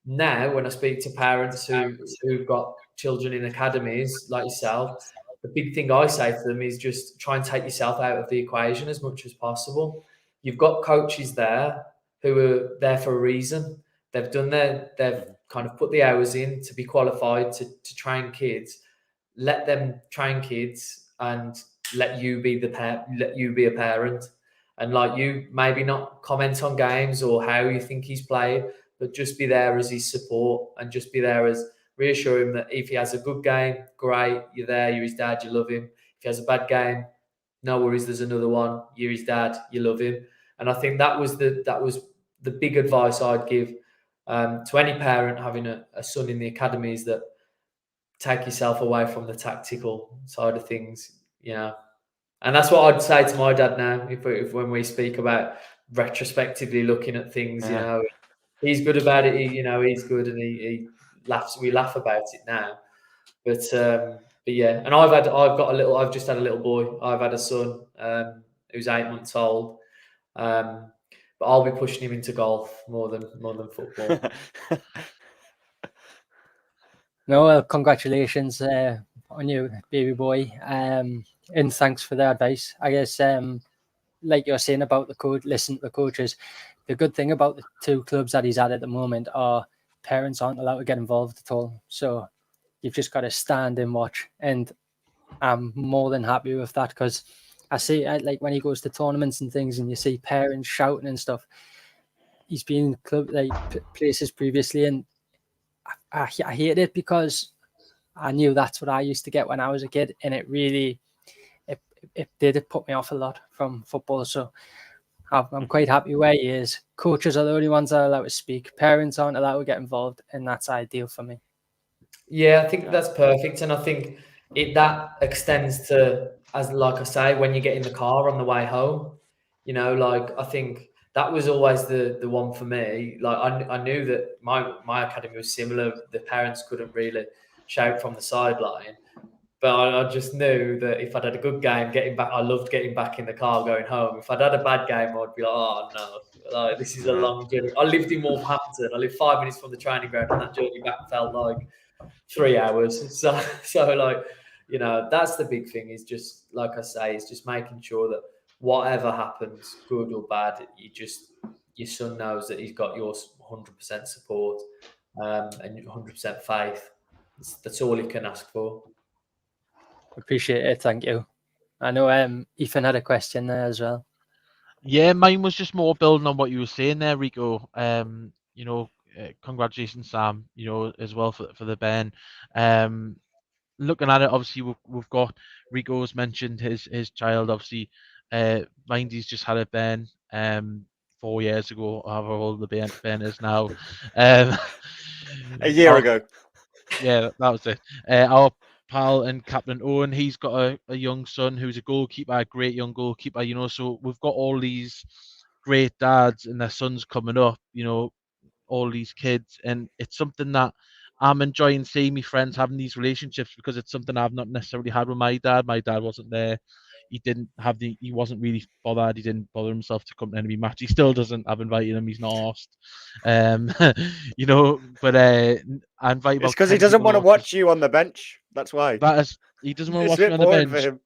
Now, when I speak to parents who've got children in academies like yourself, the big thing I say to them is just try and take yourself out of the equation as much as possible. You've got coaches there who are there for a reason. They've kind of put the hours in to be qualified to train kids. Let them train kids and let you be a parent. And like, you maybe not comment on games or how you think he's played, but just be there as his support and just be there as reassure him that if he has a good game, great, you're there, you're his dad, you love him. If he has a bad game, no worries, there's another one, you're his dad, you love him. And I think that was the big advice I'd give to any parent having a son in the academy, is that take yourself away from the tactical side of things, And that's what I'd say to my dad now, if when we speak about retrospectively looking at things, he's good about it. He's good, and he laughs. We laugh about it now, but yeah. And I've just had a little boy. I've had a son who's 8 months old, but I'll be pushing him into golf more than football. No, well, congratulations on you, baby boy. And thanks for the advice. I guess, like you're saying about the coach, listen to the coaches. The good thing about the two clubs that he's at the moment are parents aren't allowed to get involved at all. So you've just got to stand and watch. And I'm more than happy with that, because I see, like when he goes to tournaments and things and you see parents shouting and stuff, he's been in club places previously, and I hate it, because I knew that's what I used to get when I was a kid, and it really it put me off a lot from football. So I'm quite happy where he is. Coaches are the only ones that are allowed to speak. Parents aren't allowed to get involved, and that's ideal for me. Yeah, I think that's perfect, and I think that extends to, as like I say, when you get in the car on the way home. You know, like I think that was always the one for me. Like I knew that my academy was similar. The parents couldn't really shout from the sideline, but I just knew that if I'd had a good game, getting back, I loved getting back in the car going home. If I'd had a bad game, I'd be like, oh no, like this is a long journey. I lived in Wolverhampton. I lived 5 minutes from the training ground, and that journey back felt like 3 hours. So like, you know, that's the big thing, is just, like I say, is just making sure that whatever happens, good or bad, your son knows that he's got your 100% support and 100% faith. That's all he can ask for. Appreciate it. Thank you. I know Ethan had a question there as well. Yeah, mine was just more building on what you were saying there, Rico. Congratulations, Sam, as well for the Ben. Looking at it, obviously we've got Rico's mentioned his child. Obviously, Mindy's just had a Ben 4 years ago. However old the Ben is now. A year ago. Yeah, that was it. Our pal and Captain Owen, he's got a young son who's a goalkeeper, a great young goalkeeper. So we've got all these great dads and their sons coming up. All these kids, and it's something that I'm enjoying seeing my friends having these relationships, because it's something I've not necessarily had with my dad. My dad wasn't there. He wasn't really bothered. He didn't bother himself to come to any match. He still doesn't. I've invited him. He's not asked. But I invite. It's because he doesn't want to watch you on the bench. That's why. He doesn't want to watch me on the bench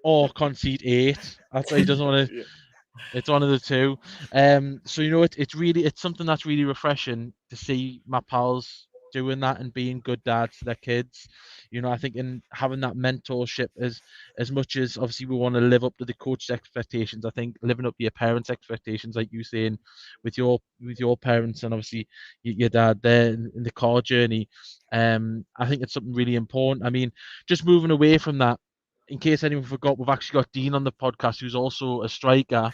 or concede 8. That's why he doesn't want to. Yeah. It's one of the two. So it's something that's really refreshing to see my pals doing that and being good dads to their kids. I think in having that mentorship, as much as obviously we want to live up to the coach's expectations, I think living up to your parents' expectations, like you saying with your parents and obviously your dad there in the car journey, I think it's something really important. I mean, just moving away from that, in case anyone forgot, we've actually got Dean on the podcast, who's also a striker,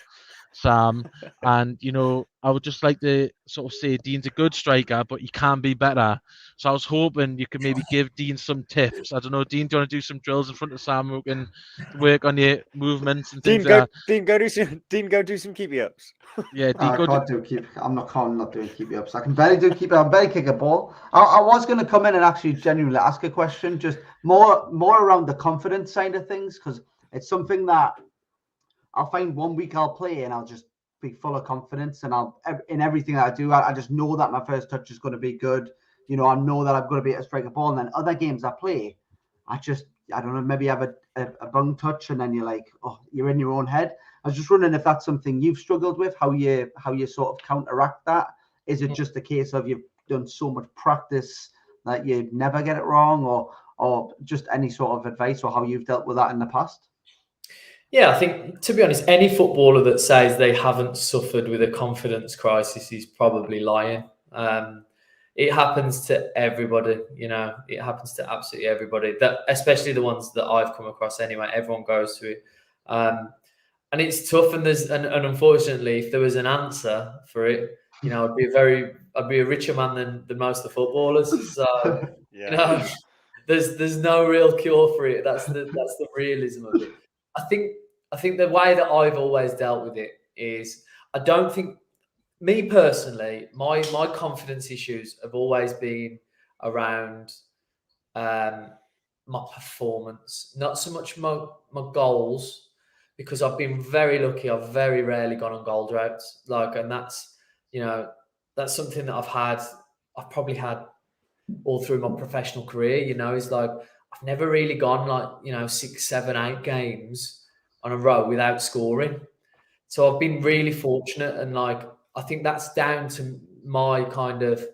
Sam. And, I would just like to sort of say Dean's a good striker, but he can be better. So I was hoping you could maybe give Dean some tips. I don't know, Dean, do you want to do some drills in front of Sam who can work on your movements and things like that? Dean, go do some keepy ups. Yeah, Dean, I can't do keep. I'm not doing keepy ups. I can barely do keepy. I'm barely kick a ball. I was going to come in and actually genuinely ask a question, just more around the confidence side of things, because it's something that I'll find 1 week I'll play and I'll just be full of confidence, and in everything that I do, I just know that my first touch is going to be good. I know that I'm going to be able to strike a ball, and then other games I play, I don't know, maybe have a bung touch, and then you're like, oh, you're in your own head. I was just wondering if that's something you've struggled with, how you sort of counteract that. Is it just a case of you've done so much practice that you never get it wrong, or just any sort of advice or how you've dealt with that in the past? Yeah, I think, to be honest, any footballer that says they haven't suffered with a confidence crisis is probably lying. It happens to everybody, it happens to absolutely everybody, that especially the ones that I've come across anyway. Everyone goes through it. And it's tough, and unfortunately, if there was an answer for it, I'd be a richer man than most of the footballers. So yeah. There's no real cure for it. That's the realism of it. I think the way that I've always dealt with it is, I don't think, me personally, my confidence issues have always been around my performance, not so much my goals, because I've been very lucky. I've very rarely gone on goal droughts, and that's something that I've probably had all through my professional career. It's like I've never really gone like 6, 7, 8 games on a row without scoring. So I've been really fortunate, and like I think that's down to my kind of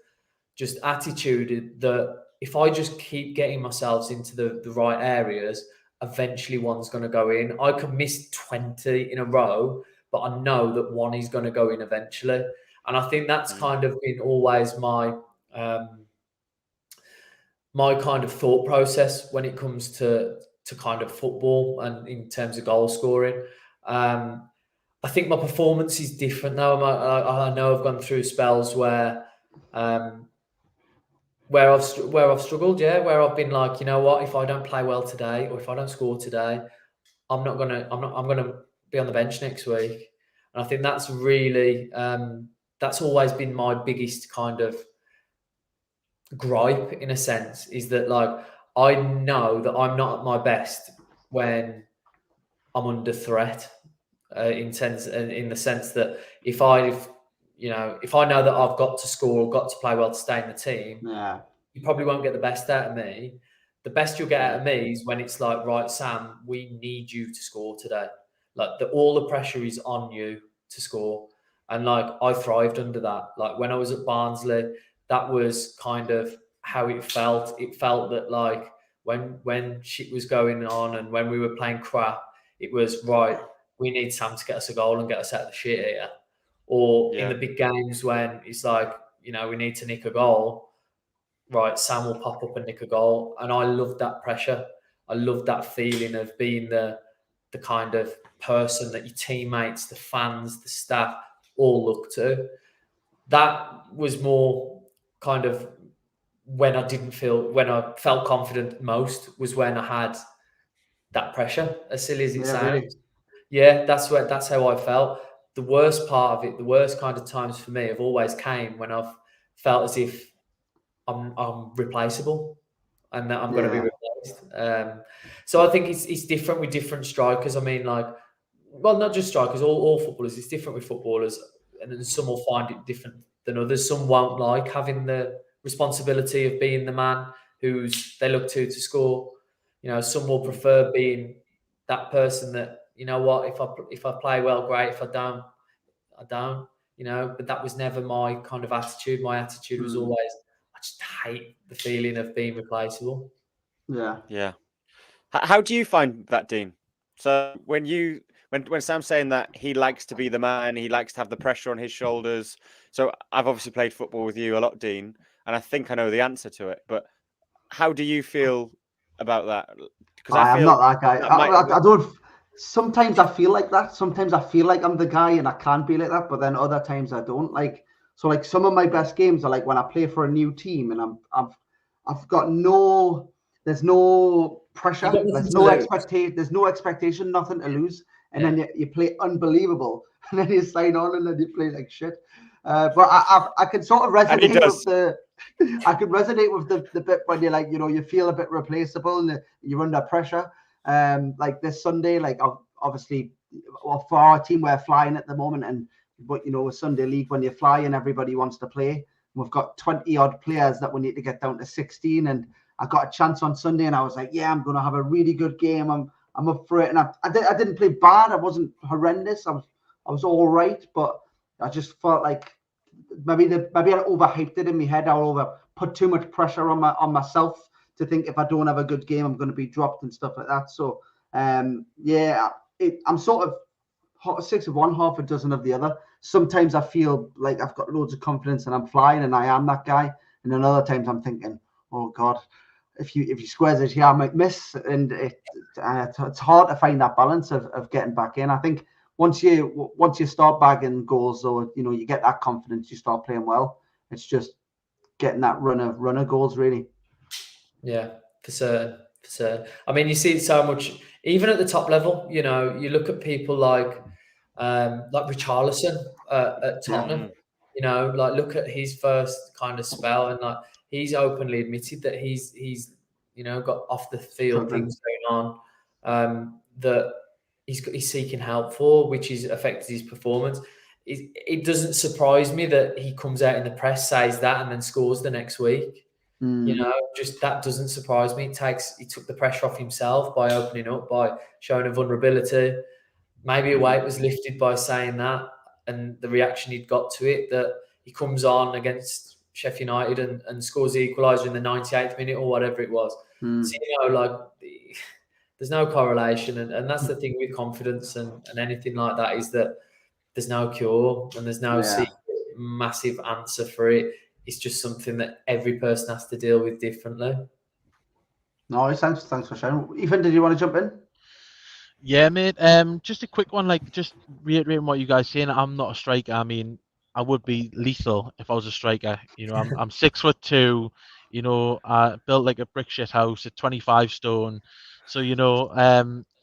just attitude that if I just keep getting myself into the right areas, eventually one's going to go in. I could miss 20 in a row, but I know that one is going to go in eventually. And I think that's kind of been always my my kind of thought process when it comes to kind of football and in terms of goal scoring. I think my performance is different now. I know I've gone through spells where I've struggled, where I've been like, you know what, if I don't play well today or if I don't score today, I'm gonna be on the bench next week. And I think that's really that's always been my biggest kind of gripe, in a sense, is that like I know that I'm not at my best when I'm under threat. In the sense that if I know that I've got to score or got to play well to stay in the team, you probably won't get the best out of me. The best you'll get out of me is when it's like, right, Sam, we need you to score today. Like all the pressure is on you to score. And like I thrived under that. Like when I was at Barnsley, that was kind of how it felt. It felt that like when shit was going on and when we were playing crap, it was right, we need Sam to get us a goal and get us out of the shit here. Or in the big games when it's like, we need to nick a goal, right, Sam will pop up and nick a goal. And I loved that pressure. I loved that feeling of being the kind of person that your teammates, the fans, the staff all look to. That was more kind of when I felt confident most, was when I had that pressure, as silly as it sounds. Really. Yeah, that's how I felt. The worst part of it, the worst kind of times for me have always came when I've felt as if I'm replaceable and that I'm going to be replaced. So I think it's different with different strikers. I mean, like, well, not just strikers, all footballers. It's different with footballers, and then some will find it different than others. Some won't like having the responsibility of being the man who they look to score. Some will prefer being that person that, you know what, if I play well, great. If I don't, I don't. But that was never my kind of attitude. My attitude was always, I just hate the feeling of being replaceable. Yeah. How do you find that, Dean? So when Sam's saying that he likes to be the man, he likes to have the pressure on his shoulders. So I've obviously played football with you a lot, Dean, and I think I know the answer to it. But how do you feel about that? Because I'm not that guy. I don't. Sometimes I feel like that. Sometimes I feel like I'm the guy and I can't be like that. But then other times I don't. Like, so like some of my best games are like when I play for a new team and I've got there's no pressure, there's no expectation, nothing to lose, and then you play unbelievable, and then you sign on and then you play like shit. But I can sort of resonate with the bit when you're like, you feel a bit replaceable and you're under pressure. Like this Sunday, like obviously for our team, we're flying at the moment, but with Sunday league, when you fly and everybody wants to play, we've got 20 odd players that we need to get down to 16, and I got a chance on Sunday and I was like, yeah, I'm going to have a really good game. I'm up for it. And I didn't play bad. I wasn't horrendous. I was all right, but I just felt like maybe I overhyped it in my head. I put too much pressure on myself to think if I don't have a good game, I'm going to be dropped and stuff like that. So, I'm sort of 6 of one, half a dozen of the other. Sometimes I feel like I've got loads of confidence and I'm flying and I am that guy. And then other times I'm thinking, oh God, if you squares it here, I might miss. And it's hard to find that balance of getting back in. I think once you start bagging goals, or you get that confidence, you start playing well. It's just getting that run of goals, really. Yeah, for certain. I mean, you see it so much, even at the top level. You look at people like Richarlison at Tottenham. Like look at his first kind of spell, and like he's openly admitted that he's got off the field things going on that he's seeking help for, which has affected his performance. It doesn't surprise me that he comes out in the press, says that, and then scores the next week. You know, just that doesn't surprise me. He took the pressure off himself by opening up, by showing a vulnerability. Maybe a weight was lifted by saying that, and the reaction he'd got to it, that he comes on against Sheffield United and scores the equaliser in the 98th minute or whatever it was. So, you know, like, there's no correlation. And that's the thing with confidence and anything like that, is that there's no cure and there's no massive answer for it. It's just something that every person has to deal with differently. No, thanks for sharing. Ethan, did you want to jump in? Yeah, mate. Just a quick one, like, just reiterating what you guys saying. I'm not a striker. I mean, I would be lethal if I was a striker. You know, I'm 6'2". You know, built like a brick shit house at 25 stone. So, you know,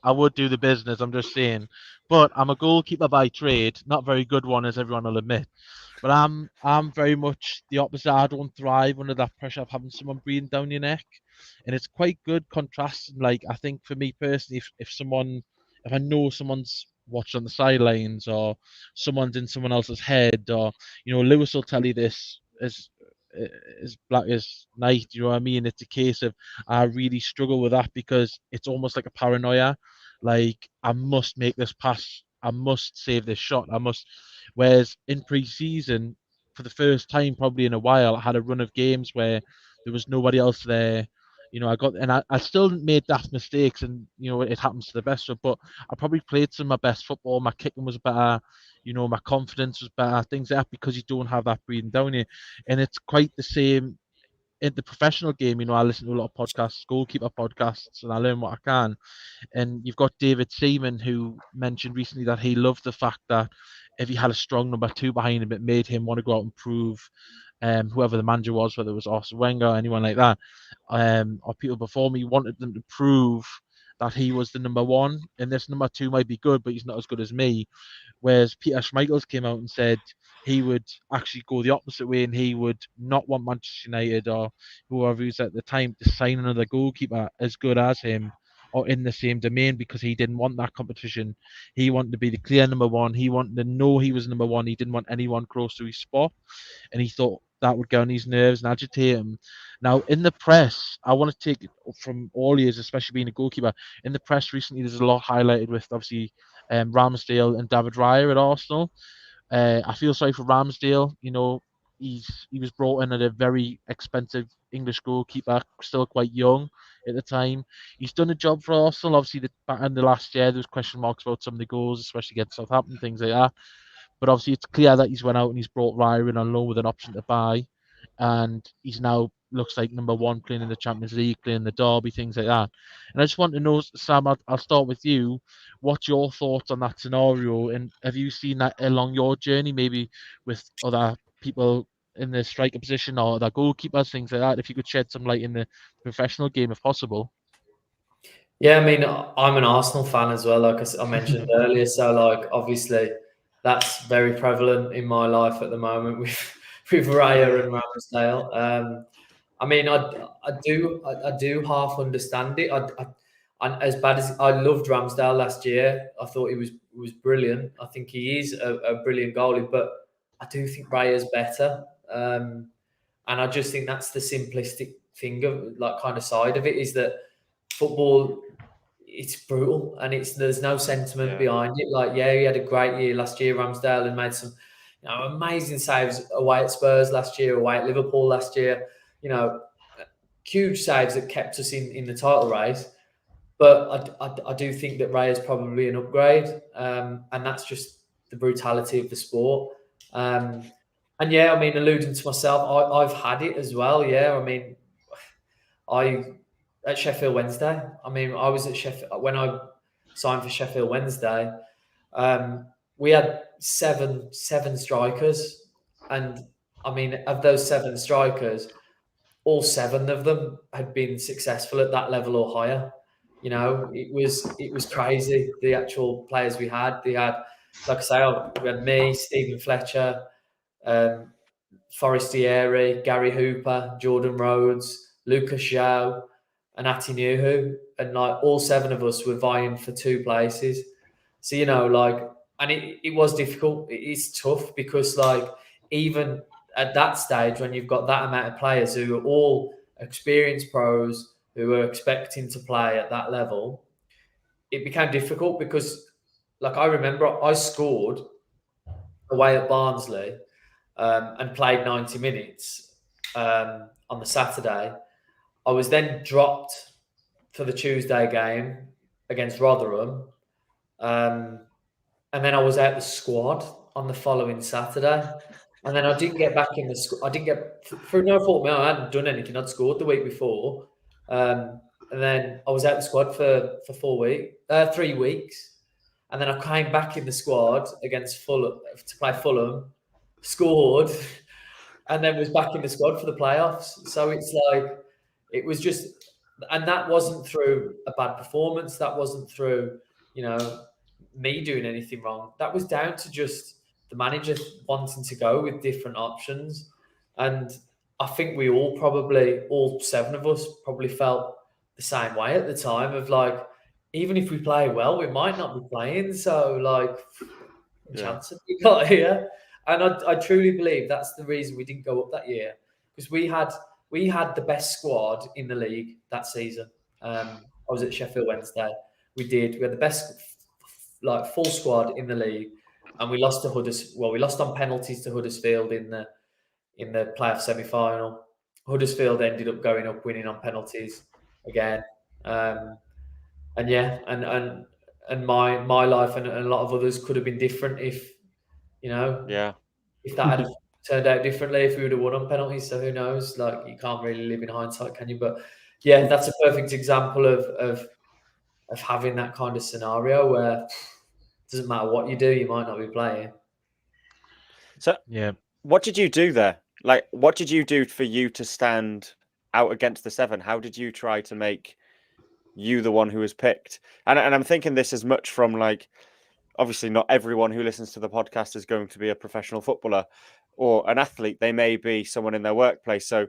I would do the business. I'm just saying, but I'm a goalkeeper by trade, not a very good one, as everyone will admit. But I'm very much the opposite. I don't thrive under that pressure of having someone breathing down your neck, and it's quite good contrasting. Like, I think for me personally, if I know someone's watched on the sidelines, or someone's in someone else's head, or, you know, Lewis will tell you this as black as night. You know what I mean? It's a case of, I really struggle with that because it's almost like a paranoia. Like, I must make this pass. I must save this shot. I must. Whereas in pre-season, for the first time probably in a while, I had a run of games where there was nobody else there. You know, I still made daft mistakes, and, you know, it happens to the best of us, but I probably played some of my best football. My kicking was better, you know, my confidence was better, things like that, because you don't have that breathing down you. And it's quite the same in the professional game. You know, I listen to a lot of podcasts, goalkeeper podcasts, and I learn what I can. And you've got David Seaman, who mentioned recently that he loved the fact that if he had a strong number two behind him, it made him want to go out and prove, whoever the manager was, whether it was Arsene Wenger or anyone like that, or people before me, wanted them to prove that he was the number one. And this number two might be good, but he's not as good as me. Whereas Peter Schmeichel came out and said he would actually go the opposite way, and he would not want Manchester United or whoever he was at the time to sign another goalkeeper as good as him or in the same domain, because he didn't want that competition. He wanted to be the clear number one. He wanted to know he was number one. He didn't want anyone close to his spot, and he thought that would get on his nerves and agitate him. Now, in the press, I want to take it from all years, especially being a goalkeeper. In the press recently, there's a lot highlighted with, obviously, Ramsdale and David Raya at Arsenal. I feel sorry for Ramsdale. You know, he was brought in at a very expensive English goalkeeper, still quite young at the time. He's done a job for Arsenal. Obviously, back in the last year, there was question marks about some of the goals, especially against Southampton, things like that. But obviously, it's clear that he's went out and he's brought Raya in on loan with an option to buy, and he's now looks like number one, playing in the Champions League, playing the Derby, things like that. And I just want to know, Sam, I'll start with you. What's your thoughts on that scenario? And have you seen that along your journey, maybe with other people in the striker position or other goalkeepers, things like that? If you could shed some light in the professional game, if possible. Yeah, I mean, I'm an Arsenal fan as well, like I mentioned earlier. So, like, obviously, that's very prevalent in my life at the moment with Raya and Ramsdale. I mean, I do half understand it. I as bad as I loved Ramsdale last year, I thought he was brilliant. I think he is a brilliant goalie, but I do think Raya's better. And I just think that's the simplistic thing of, like, kind of side of it, is that football, it's brutal and there's no sentiment behind it. Like, yeah, he had a great year last year, Ramsdale, and made some, you know, amazing saves away at Spurs last year, away at Liverpool last year. You know, huge saves that kept us in the title race. But I do think that Ray is probably an upgrade, and that's just the brutality of the sport. And yeah, I mean, alluding to myself, I've had it as well. Yeah, I mean, at Sheffield Wednesday. I mean, I was at Sheffield when I signed for Sheffield Wednesday. We had seven strikers, and I mean, of those 7 strikers, all 7 of them had been successful at that level or higher. You know, it was crazy. The actual players we had, like I say, we had me, Stephen Fletcher, Forestieri, Gary Hooper, Jordan Rhodes, Lucas João, and Atinuhu, and like all 7 of us were vying for 2 places. So, you know, like, and it was difficult. It is tough because, like, even at that stage when you've got that amount of players who are all experienced pros who were expecting to play at that level, it became difficult because, like, I remember I scored away at Barnsley and played 90 minutes on the Saturday. I was then dropped for the Tuesday game against Rotherham. And then I was out the squad on the following Saturday. And then I didn't get back in the squad. I didn't get, through no fault of mine, I hadn't done anything. I'd scored the week before. And then I was out the squad for 3 weeks. And then I came back in the squad against Fulham to play Fulham, scored, and then was back in the squad for the playoffs. So it's like, it was just, and that wasn't through a bad performance. That wasn't through, me doing anything wrong. That was down to just the manager wanting to go with different options. And I think we all 7 of us probably felt the same way at the time of like, even if we play well, we might not be playing. So like, chance we got here. And I truly believe that's the reason we didn't go up that year, because we had the best squad in the league that season. I was at Sheffield Wednesday. We had the best full squad in the league, and we lost to Huddersfield. Well, we lost on penalties to Huddersfield in the playoff semi-final. Huddersfield ended up going up, winning on penalties again. And my life and a lot of others could have been different if if that had turned out differently, if we would have won on penalties. So who knows? Like, you can't really live in hindsight, can you? But yeah, that's a perfect example of having that kind of scenario where it doesn't matter what you do, you might not be playing. So what did you do there? Like, what did you do for you to stand out against the 7? How did you try to make you the one who was picked? And I'm thinking this as much from, like, obviously not everyone who listens to the podcast is going to be a professional footballer or an athlete. They may be someone in their workplace. So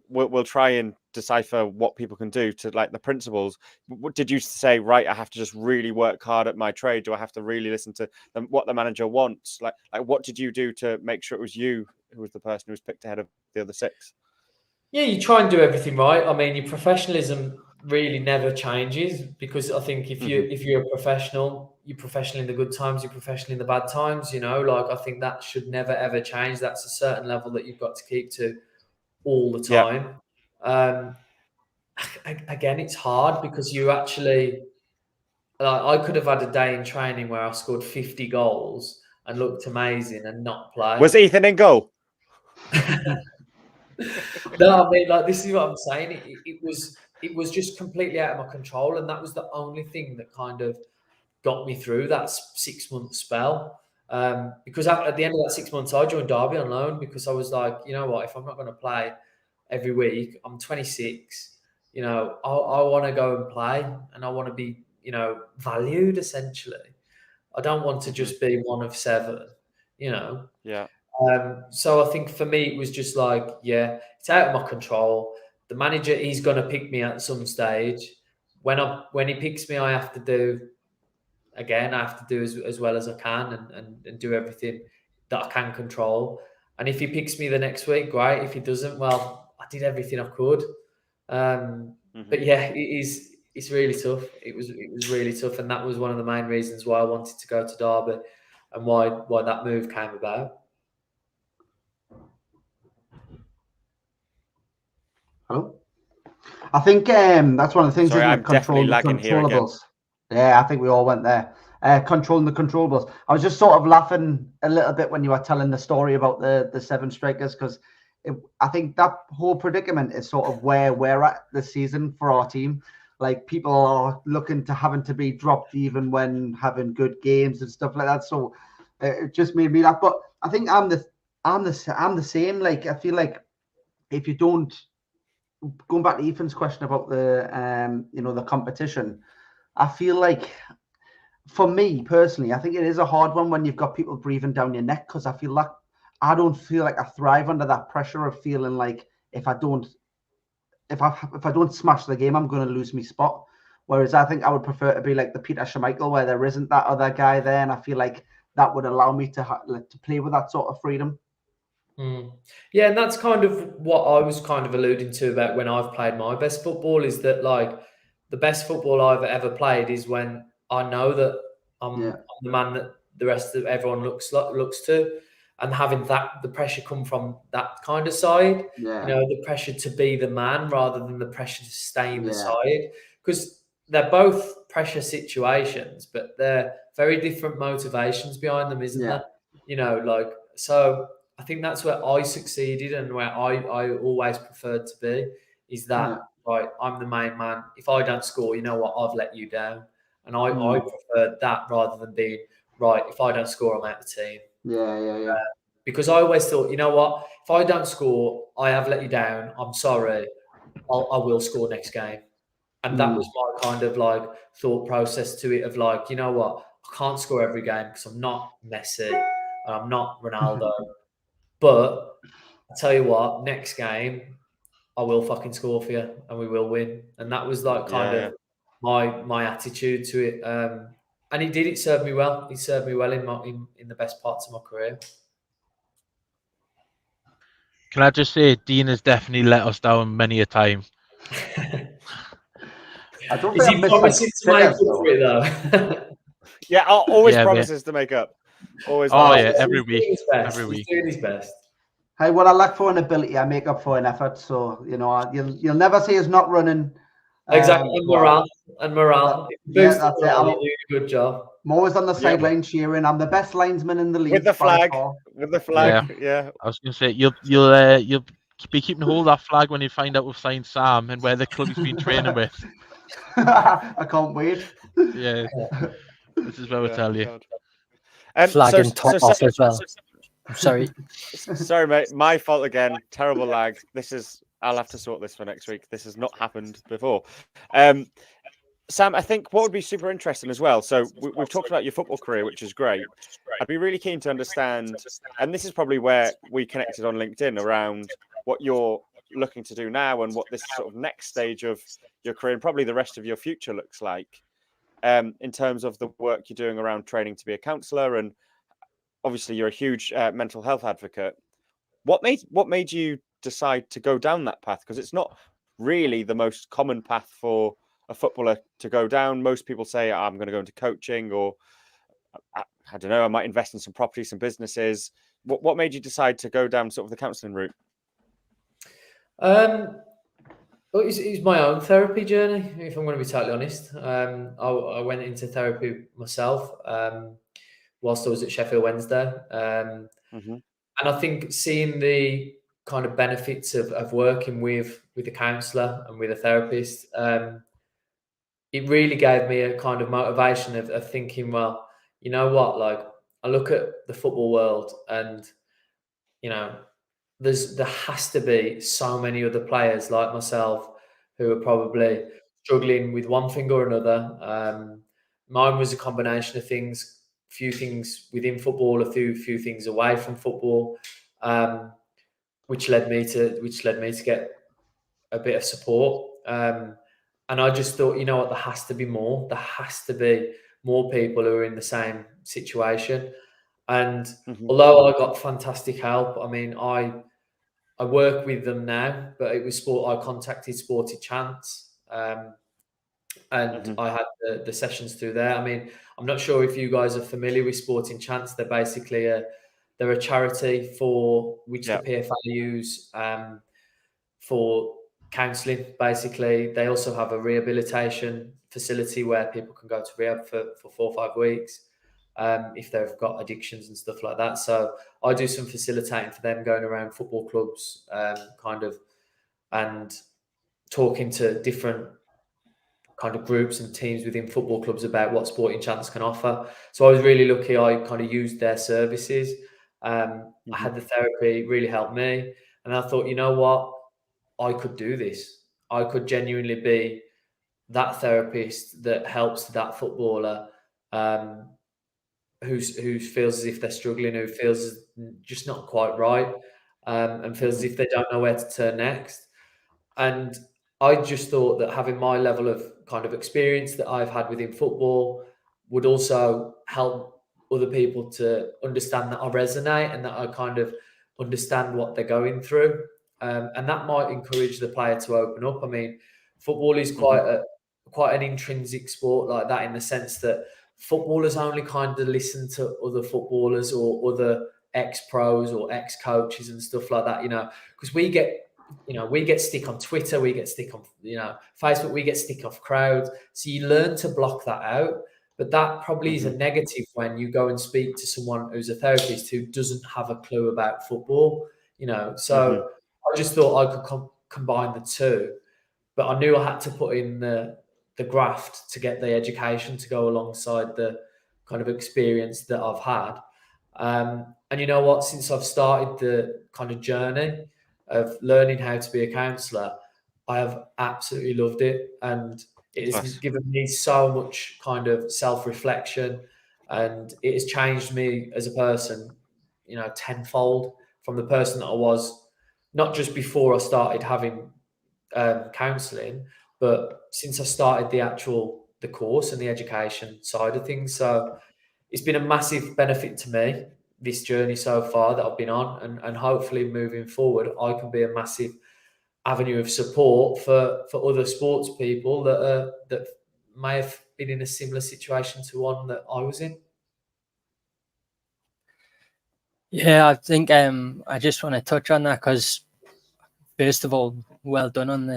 we'll try and decipher what people can do to, like, the principles. Did you say, right, I have to just really work hard at my trade? Do I have to really listen to what the manager wants? Like what did you do to make sure it was you who was the person who was picked ahead of the other 6? Yeah, you try and do everything right. I mean, your professionalism really never changes, because I think if you're a professional, you're professional in the good times, you're professional in the bad times. I think that should never ever change. That's a certain level that you've got to keep to all the time. Again, it's hard because you actually, I could have had a day in training where I scored 50 goals and looked amazing and not play. Was Ethan in goal? No, I mean, like, this is what I'm saying. It was just completely out of my control, and that was the only thing that kind of got me through that 6-month spell. Because at the end of that 6 months, I joined Derby on loan, because I was like, you know what, if I'm not going to play every week, I'm 26. I want to go and play, and I want to be, valued essentially. I don't want to just be one of 7. Yeah. So I think for me, it was just like, it's out of my control. The manager, he's going to pick me at some stage. When he picks me, I have to do as well as I can and do everything that I can control. And if he picks me the next week, great. If he doesn't, well, I did everything I could. But yeah, it's really tough. It was really tough. And that was one of the main reasons why I wanted to go to Derby and why that move came about. Hello? I think that's one of the things. Sorry, I'm definitely lagging here again. Yeah, I think we all went there. Controlling the controllables. I was just sort of laughing a little bit when you were telling the story about the 7 strikers, because I think that whole predicament is sort of where we're at this season for our team. Like, people are looking to having to be dropped even when having good games and stuff like that. So it just made me laugh. But I think I'm the same. Like, I feel like if you don't, going back to Ethan's question about the the competition, I feel like, for me personally, I think it is a hard one when you've got people breathing down your neck, because I don't feel like I thrive under that pressure of feeling like if I don't smash the game, I'm going to lose my spot. Whereas I think I would prefer to be like the Peter Schmeichel, where there isn't that other guy there, and I feel like that would allow me to play with that sort of freedom. Yeah, and that's kind of what I was kind of alluding to about when I've played my best football, is that like the best football I've ever played is when I know that I'm the man that the rest of everyone looks to, and having the pressure come from that kind of side. Yeah. You know, the pressure to be the man rather than the pressure to stay in the side, because they're both pressure situations, but they're very different motivations behind them, isn't there? You know, like, so I think that's where I succeeded and where I always preferred to be, is that, right, I'm the main man. If I don't score, you know what, I've let you down. And I preferred that rather than being, right, if I don't score, I'm out of the team. Because I always thought, you know what, if I don't score, I have let you down. I'm sorry. I will score next game. And that was my kind of like thought process to it, of like, you know what, I can't score every game because I'm not Messi and I'm not Ronaldo. But I tell you what, next game I will fucking score for you and we will win. And that was like kind of my attitude to it. And he did. It served me well. It served me well in the best parts of my career. Can I just say, Dean has definitely let us down many a time. I don't Is think he promising to make up for it though? Yeah, always promises to make up. Always. Every week. Every week. He's doing his best. Hey, what I lack for an ability, I make up for an effort. So, you know, you'll never see us not running. Exactly, and morale. Yeah, that's it. I'm doing a good job. I'm always on the sideline cheering. I'm the best linesman in the league. With the flag. Yeah. I was going to say, you'll be keeping hold of that flag when you find out we've signed Sam and where the club he's been training with. I can't wait. Yeah. This is where we'll tell you. Flag and top off as well. Sorry. Sorry, mate. My fault again. Terrible lag. I'll have to sort this for next week. This has not happened before. Sam, I think what would be super interesting as well. So we've talked about your football career, which is great. I'd be really keen to understand, and this is probably where we connected on LinkedIn, around what you're looking to do now and what this sort of next stage of your career and probably the rest of your future looks like, in terms of the work you're doing around training to be a counsellor. And obviously you're a huge mental health advocate. What made you decide to go down that path? Because it's not really the most common path for a footballer to go down. Most people say, I'm going to go into coaching, or I don't know, I might invest in some property, some businesses. What made you decide to go down sort of the counselling route? Well, it was my own therapy journey, if I'm going to be totally honest. I went into therapy myself whilst I was at Sheffield Wednesday. And I think seeing the kind of benefits of working with a counsellor and with a therapist, it really gave me a kind of motivation of thinking, well, you know what, like, I look at the football world and, you know, there has to be so many other players like myself who are probably struggling with one thing or another. Mine was a combination of things, few things within football, a few things away from football, which led me to get a bit of support. And I just thought, you know what, there has to be more. There has to be more people who are in the same situation. And although I got fantastic help, I mean, I work with them now, but it was I contacted Sporty Chance, and I had the sessions through there. I mean, I'm not sure if you guys are familiar with Sporting Chance. They're basically they're a charity for which the PFA use for counselling. Basically, they also have a rehabilitation facility where people can go to rehab for 4 or 5 weeks if they've got addictions and stuff like that. So I do some facilitating for them, going around football clubs, and talking to different kind of groups and teams within football clubs about what Sporting Chance can offer. So I was really lucky. I kind of used their services. I had the therapy, really helped me. And I thought, you know what? I could do this. I could genuinely be that therapist that helps that footballer who feels as if they're struggling, who feels just not quite right, and feels as if they don't know where to turn next. And I just thought that having my level of kind of experience that I've had within football would also help other people to understand that I resonate and that I kind of understand what they're going through, and that might encourage the player to open up. I mean, football is quite an intrinsic sport like that, in the sense that footballers only kind of listen to other footballers or other ex-pros or ex-coaches and stuff like that, because we get stick on Twitter, we get stick on Facebook, we get stick off crowds. So you learn to block that out. But that probably is a negative when you go and speak to someone who's a therapist who doesn't have a clue about football, So I just thought I could combine the two, but I knew I had to put in the graft to get the education to go alongside the kind of experience that I've had. And you know what? Since I've started the kind of journey of learning how to be a counsellor, I have absolutely loved it. And it has given me so much kind of self-reflection, and it has changed me as a person, tenfold from the person that I was, not just before I started having counselling, but since I started the course and the education side of things. So it's been a massive benefit to me, this journey so far that I've been on, and hopefully moving forward, I can be a massive avenue of support for other sports people that may have been in a similar situation to one that I was in. Yeah, I think I just want to touch on that, because first of all, well done on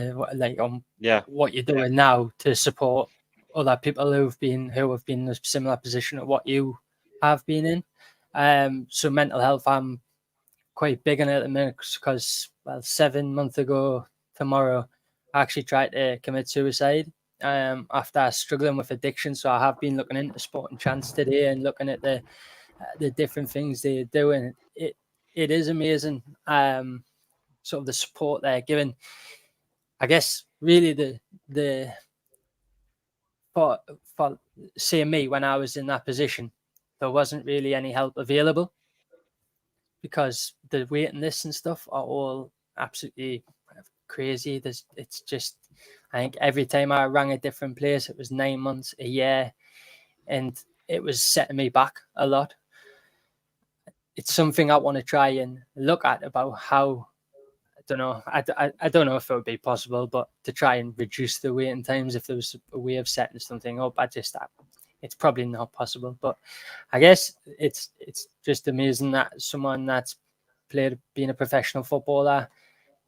what you're doing now to support other people who have been in a similar position of what you have been in. So mental health, I'm quite big on it at the minute, because 7 months ago tomorrow, I actually tried to commit suicide after struggling with addiction. So I have been looking into Sport and Chance today and looking at the different things they're doing. It is amazing, sort of the support they're giving. I guess really the for seeing me when I was in that position, there wasn't really any help available, because the waiting lists and stuff are all absolutely crazy. It's just, I think every time I rang a different place, it was 9 months, a year, and it was setting me back a lot. It's something I want to try and look at, about how, I don't know. I don't know if it would be possible, but to try and reduce the waiting times, if there was a way of setting something up, it's probably not possible. But I guess it's just amazing that someone that's being a professional footballer,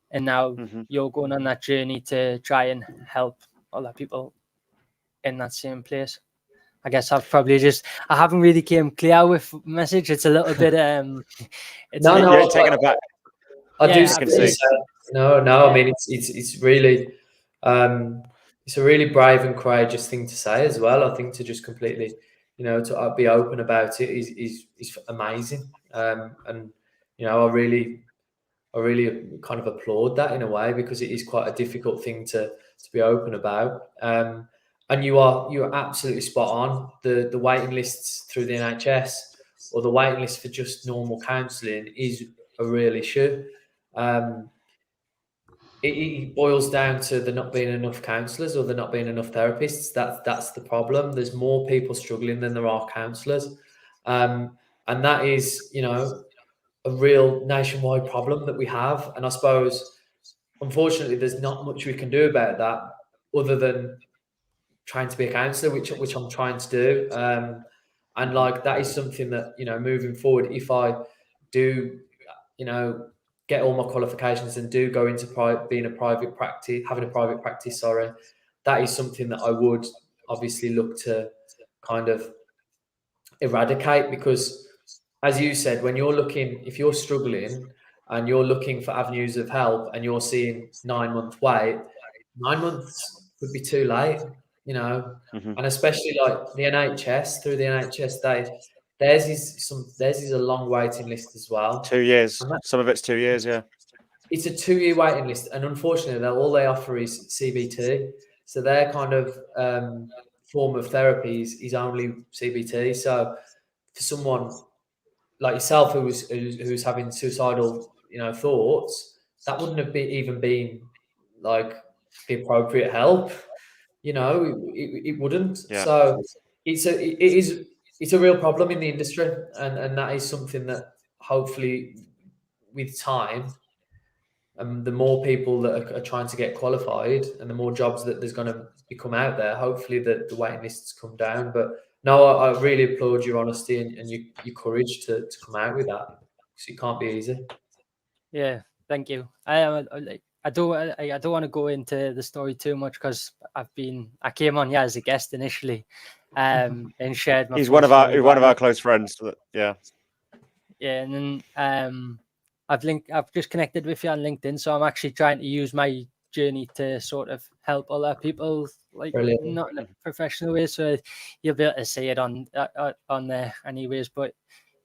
and now you're going on that journey to try and help other people in that same place. I guess I haven't really came clear with message. It's a little bit you're taken aback. I do say no. I mean, it's really it's a really brave and courageous thing to say as well. I think to just completely, to be open about it is amazing. And I really kind of applaud that in a way, because it is quite a difficult thing to be open about. And you're absolutely spot on. The waiting lists through the NHS, or the waiting list for just normal counselling, is a real issue. It boils down to there not being enough counsellors, or there not being enough therapists. That's the problem. There's more people struggling than there are counsellors, and that is, a real nationwide problem that we have. And I suppose, unfortunately, there's not much we can do about that, other than trying to be a counsellor, which I'm trying to do. And that is something that, moving forward, if I do, get all my qualifications and do go into having a private practice, that is something that I would obviously look to kind of eradicate, because, as you said, if you're struggling and you're looking for avenues of help, and you're seeing 9 month wait, 9 months would be too late, and especially like the NHS, through the NHS, theirs is a long waiting list as well. 2 years. Some of it's 2 years, yeah. It's a 2-year waiting list, and unfortunately, all they offer is CBT. So their kind of form of therapy is only CBT. So for someone like yourself who's having suicidal, thoughts, that wouldn't have even been like the appropriate help. It wouldn't. Yeah. So it's a real problem in the industry, and that is something that hopefully with time, the more people that are trying to get qualified and the more jobs that there's going to become out there, hopefully the waiting lists come down. But no, I really applaud your honesty and your courage to come out with that, because it can't be easy. Yeah, thank you. I don't want to go into the story too much, because I came on as a guest initially, and shared my. He's one of our close friends. Yeah. Yeah, and then I've just connected with you on LinkedIn, so I'm actually trying to use my journey to sort of help other people, like Brilliant. not in a professional way. So you'll be able to see it on there, anyways. But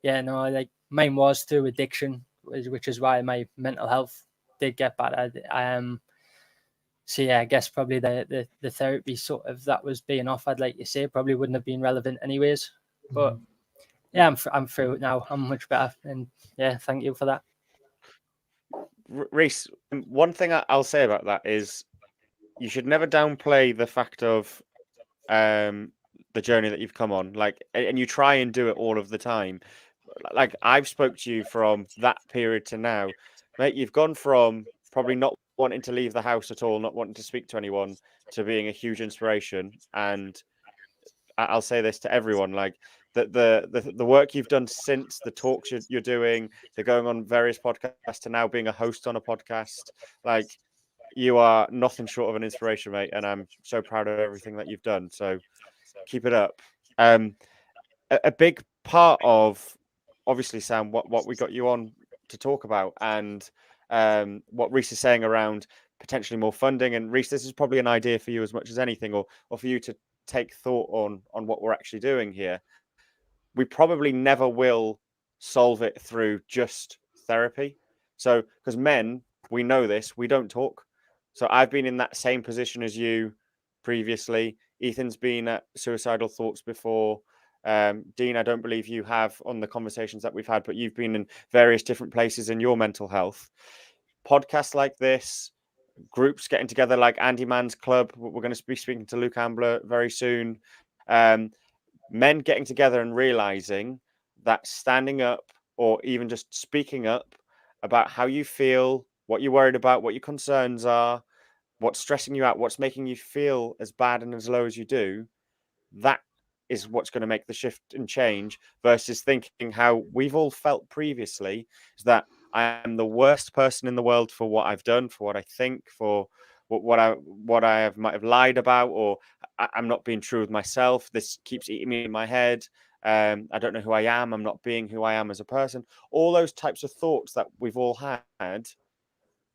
yeah, no, like mine was through addiction, which is why my mental health did get better. So yeah, I guess probably the therapy sort of that was being offered, like you say, probably wouldn't have been relevant anyways. But yeah, I'm through it now. I'm much better, and yeah, thank you for that. Reese, one thing I'll say about that is you should never downplay the fact of the journey that you've come on. Like, and you try and do it all of the time. Like, I've spoke to you from that period to now, mate. You've gone from probably not wanting to leave the house at all, not wanting to speak to anyone, to being a huge inspiration. And I'll say this to everyone, like the work you've done since, the talks you're doing, to going on various podcasts, to now being a host on a podcast, like, you are nothing short of an inspiration, mate. And I'm so proud of everything that you've done. So keep it up. A big part of, obviously, Sam, what we got you on to talk about, and what Reese is saying around potentially more funding. And Reese, this is probably an idea for you as much as anything, or for you to take thought on what we're actually doing here. We probably never will solve it through just therapy. So, because men, we know this, we don't talk. So I've been in that same position as you previously. Ethan's been at suicidal thoughts before. Dean, I don't believe you have, on the conversations that we've had, but you've been in various different places in your mental health. Podcasts like this, groups getting together like Andy Mann's Club. We're going to be speaking to Luke Ambler very soon. Men getting together and realizing that standing up, or even just speaking up about how you feel, what you're worried about, what your concerns are, what's stressing you out, what's making you feel as bad and as low as you do, that is what's going to make the shift and change, versus thinking how we've all felt previously, is that I am the worst person in the world for what I've done, for what I think, for what I might have lied about, or I'm not being true with myself. This keeps eating me in my head. I don't know who I am. I'm not being who I am as a person. All those types of thoughts that we've all had,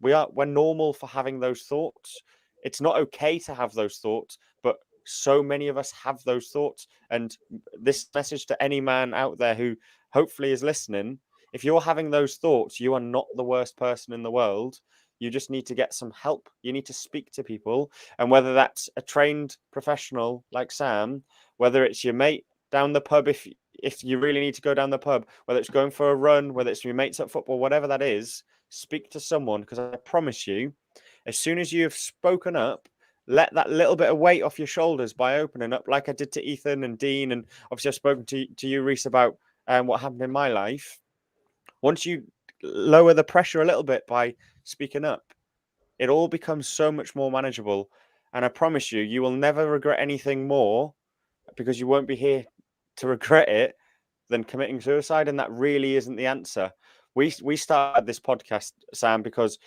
we're normal for having those thoughts. It's not okay to have those thoughts, but so many of us have those thoughts. And this message to any man out there who hopefully is listening: if you're having those thoughts, you are not the worst person in the world. You just need to get some help. You need to speak to people. And whether that's a trained professional like Sam, whether it's your mate down the pub, if you really need to go down the pub, whether it's going for a run, whether it's your mates at football, whatever that is, speak to someone. Because I promise you, as soon as you have spoken up, let that little bit of weight off your shoulders by opening up, like I did to Ethan and Dean. And obviously I've spoken to you, Reese, about what happened in my life. Once you lower the pressure a little bit by speaking up, it all becomes so much more manageable. And I promise you, you will never regret anything more, because you won't be here to regret it, than committing suicide. And that really isn't the answer. We started this podcast, Sam, because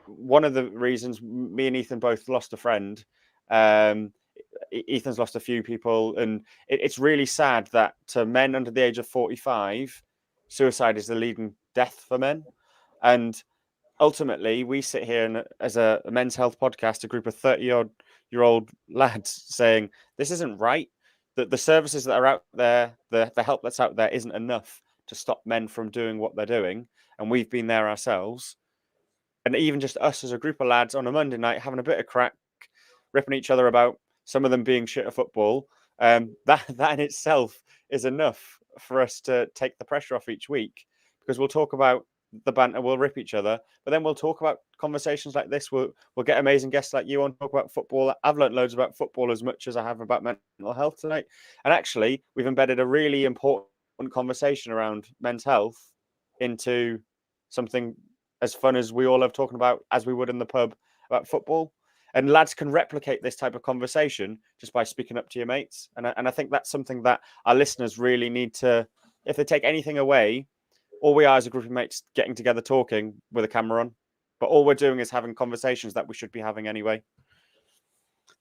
one of the reasons, me and Ethan both lost a friend. Ethan's lost a few people, and it's really sad that to men under the age of 45, suicide is the leading death for men. And ultimately, we sit here and, as a men's health podcast, a group of 30-odd-year-old lads, saying this isn't right. That the services that are out there, the help that's out there, isn't enough to stop men from doing what they're doing. And we've been there ourselves. And even just us as a group of lads on a Monday night having a bit of crack, ripping each other about, some of them being shit at football, that in itself is enough for us to take the pressure off each week. Because we'll talk about the banter, we'll rip each other, but then we'll talk about conversations like this. We'll get amazing guests like you on, talk about football. I've learned loads about football as much as I have about mental health tonight. And actually, we've embedded a really important conversation around men's health into something as fun as we all love talking about, as we would in the pub about football. And lads can replicate this type of conversation just by speaking up to your mates. And I think that's something that our listeners really need to, if they take anything away, all we are is a group of mates getting together, talking with a camera on. But all we're doing is having conversations that we should be having anyway.